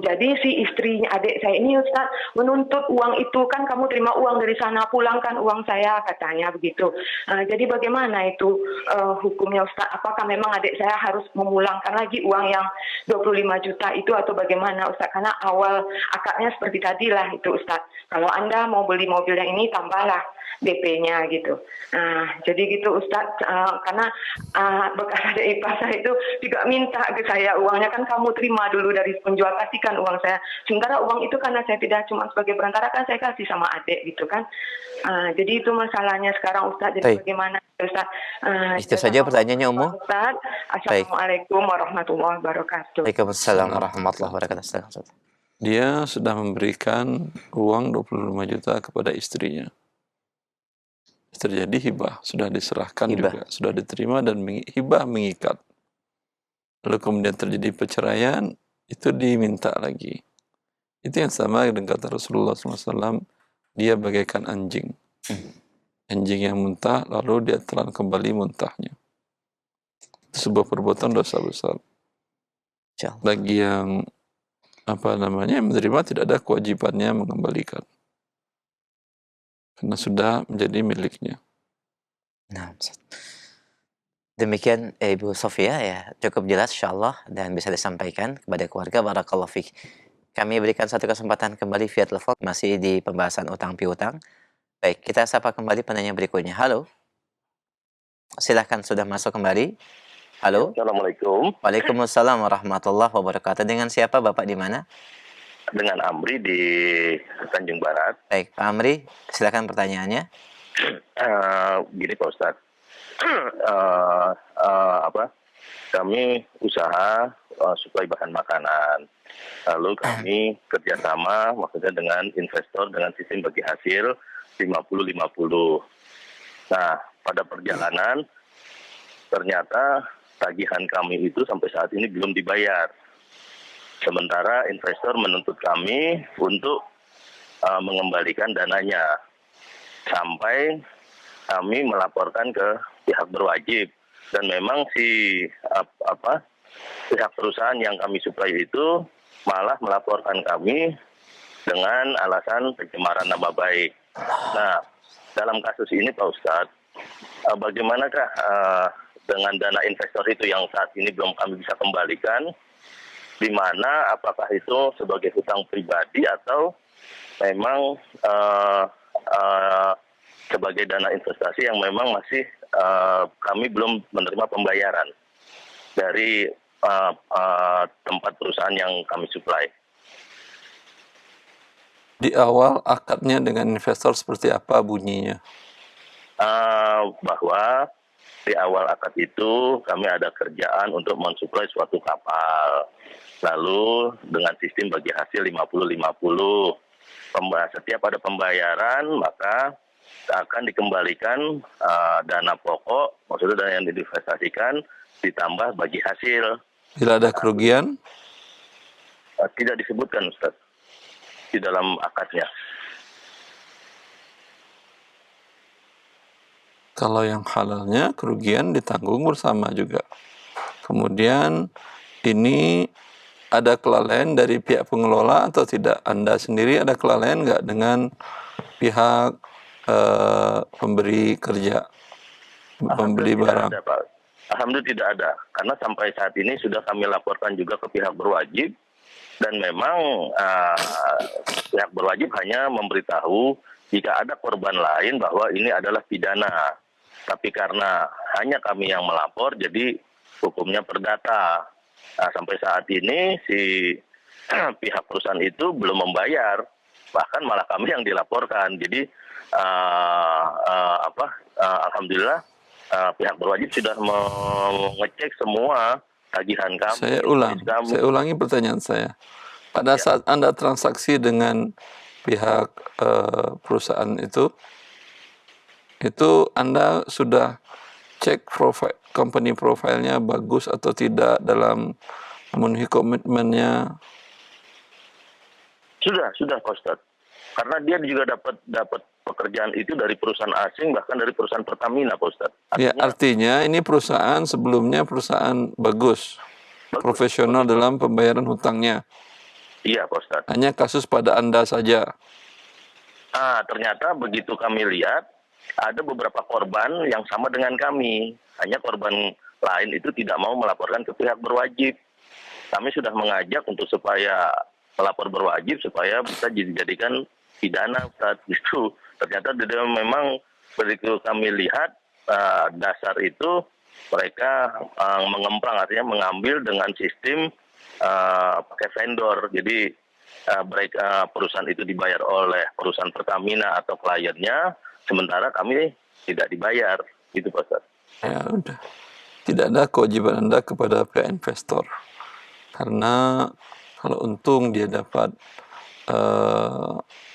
Jadi si istrinya adik saya ini Ustaz menuntut uang itu, kan kamu terima uang dari sana, pulangkan uang saya katanya begitu. Jadi bagaimana itu hukumnya Ustaz? Apakah memang adik saya harus memulangkan lagi uang yang 25 juta itu atau bagaimana Ustaz? Karena awal akadnya seperti tadilah itu Ustaz. Kalau Anda mau beli mobil yang ini tambahlah DP-nya gitu. Jadi gitu Ustaz, karena bekas adik ipar saya itu juga minta ke saya uangnya, kan kamu terima dulu dari penjual, kasihkan uang saya. Sementara uang itu karena saya tidak cuma sebagai perantara, kan saya kasih sama adik gitu kan. Jadi itu masalahnya sekarang Ustaz. Jadi bagaimana Ustaz? Itu saja pertanyaannya Ummu. Ustaz. Assalamualaikum warahmatullahi wabarakatuh. Waalaikumsalam warahmatullahi wabarakatuh. Dia sudah memberikan uang 25 juta kepada istrinya. Terjadi hibah, sudah diserahkan juga, sudah diterima, dan hibah mengikat. Lalu kemudian terjadi perceraian, itu diminta lagi. Itu yang sama dengan kata Rasulullah SAW, dia bagaikan anjing. Anjing yang muntah, lalu dia telan kembali muntahnya. Itu sebuah perbuatan dosa besar. Bagi yang menerima, tidak ada kewajibannya mengembalikan. Karena sudah menjadi miliknya. Nah, demikian Ibu Sofia ya, cukup jelas insyaallah dan bisa disampaikan kepada keluarga. Barakallahu fiik. Kami berikan satu kesempatan kembali via telepon, masih di pembahasan utang piutang. Baik, kita sapa kembali penanya berikutnya. Halo. Silahkan, sudah masuk kembali. Halo. Assalamualaikum. Waalaikumsalam warahmatullahi wabarakatuh. Dengan siapa Bapak, di mana? Dengan Amri di Tanjung Barat. Baik, Pak Amri, silakan pertanyaannya. Gini Pak Ustadz, kami usaha suplai bahan makanan, lalu kami kerjasama maksudnya dengan investor dengan sistem bagi hasil 50-50. Nah, pada perjalanan ternyata tagihan kami itu sampai saat ini belum dibayar. Sementara investor menuntut kami untuk mengembalikan dananya sampai kami melaporkan ke pihak berwajib, dan memang pihak perusahaan yang kami suplai itu malah melaporkan kami dengan alasan pencemaran nama baik. Nah, dalam kasus ini Pak Ustadz, bagaimanakah dengan dana investor itu yang saat ini belum kami bisa kembalikan? Di mana apakah itu sebagai hutang pribadi atau memang sebagai dana investasi yang memang masih kami belum menerima pembayaran dari tempat perusahaan yang kami suplai. Di awal akadnya dengan investor seperti apa bunyinya? Bahwa di awal akad itu kami ada kerjaan untuk mensuplai suatu kapal. Lalu dengan sistem bagi hasil 50-50. Setiap ada pembayaran maka akan dikembalikan dana pokok, maksudnya dana yang diinvestasikan ditambah bagi hasil. Bila ada kerugian? Tidak disebutkan Ustaz di dalam akadnya. Kalau yang halalnya kerugian ditanggung bersama juga. Kemudian ini ada kelalaian dari pihak pengelola atau tidak? Anda sendiri ada kelalaian nggak dengan pihak pemberi kerja, pembeli barang? Tidak ada, Pak. Alhamdulillah tidak ada. Karena sampai saat ini sudah kami laporkan juga ke pihak berwajib, dan memang pihak berwajib hanya memberitahu jika ada korban lain bahwa ini adalah pidana. Tapi karena hanya kami yang melapor, jadi hukumnya perdata. Nah, sampai saat ini si pihak perusahaan itu belum membayar, bahkan malah kami yang dilaporkan. Jadi alhamdulillah pihak berwajib sudah mengecek semua tagihan kami, Saya ulangi pertanyaan saya. Pada saat Anda transaksi dengan pihak perusahaan itu Anda sudah cek company profile-nya bagus atau tidak dalam memenuhi komitmennya? Sudah Pak Ustadz. Karena dia juga dapat pekerjaan itu dari perusahaan asing, bahkan dari perusahaan Pertamina Pak Ustadz. Artinya ini perusahaan sebelumnya perusahaan bagus, profesional dalam pembayaran hutangnya. Iya Pak Ustadz. Hanya kasus pada Anda saja. Ternyata begitu kami lihat, ada beberapa korban yang sama dengan kami. Hanya korban lain itu tidak mau melaporkan ke pihak berwajib. Kami sudah mengajak untuk supaya melapor berwajib supaya bisa dijadikan pidana saat itu. Ternyata dia memang begitu kami lihat dasar itu mereka mengemplang, artinya mengambil dengan sistem pakai vendor. Jadi mereka perusahaan itu dibayar oleh perusahaan Pertamina atau kliennya, sementara kami tidak dibayar, gitu Pak Ustaz. Ya udah, tidak ada kewajiban Anda kepada pihak investor, karena kalau untung dia dapat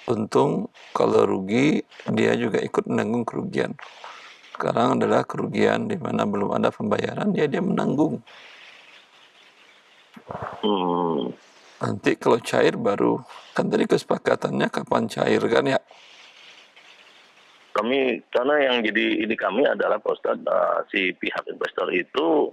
untung, kalau rugi dia juga ikut menanggung kerugian. Sekarang adalah kerugian di mana belum ada pembayaran, dia menanggung. Nanti kalau cair baru, kan tadi kesepakatannya kapan cair kan ya? Karena yang jadi ini kami adalah Pak Ustadz, si pihak investor itu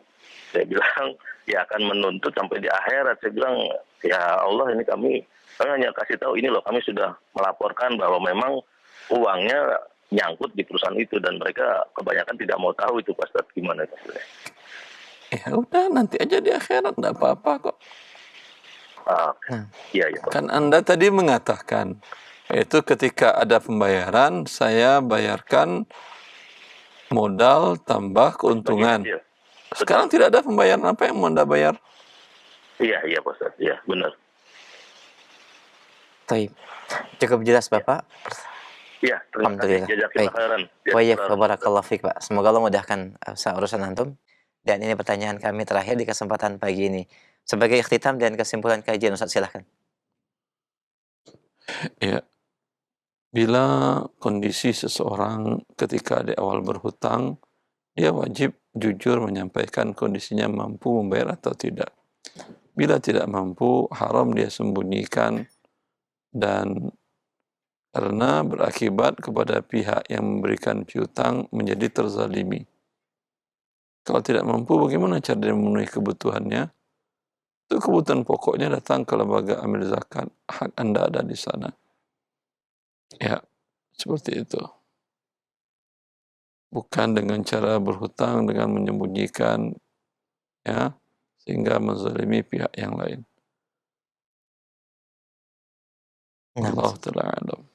saya bilang ya akan menuntut sampai di akhirat. Saya bilang ya Allah, ini kami hanya kasih tahu ini loh, kami sudah melaporkan bahwa memang uangnya nyangkut di perusahaan itu, dan mereka kebanyakan tidak mau tahu itu Pak Ustadz, gimana itu. Ya udah, nanti aja di akhirat, enggak apa-apa kok. Iya ya. Kan Anda tadi mengatakan itu ketika ada pembayaran saya bayarkan modal tambah keuntungan. Iya. Sekarang tidak ada pembayaran, apa yang mau Anda bayar? Iya Pak Ustadz, iya benar. Baik, cukup jelas Bapak. Iya, Alhamdulillah. Baik. Barakallahu fiik Pak. Semoga Allah mudahkan urusan antum. Dan ini pertanyaan kami terakhir di kesempatan pagi ini. Sebagai ikhtitam dan kesimpulan kajian, Ustaz silahkan. Ya, bila kondisi seseorang ketika di awal berhutang, dia wajib jujur menyampaikan kondisinya mampu membayar atau tidak. Bila tidak mampu, haram dia sembunyikan, dan karena berakibat kepada pihak yang memberikan piutang menjadi terzalimi. Kalau tidak mampu, bagaimana cara dia memenuhi kebutuhannya? Itu kebutuhan pokoknya datang ke lembaga amil zakat, hak Anda ada di sana. Ya, seperti itu. Bukan dengan cara berhutang dengan menyembunyikan, ya, sehingga menzalimi pihak yang lain. Allah Ta'ala alam.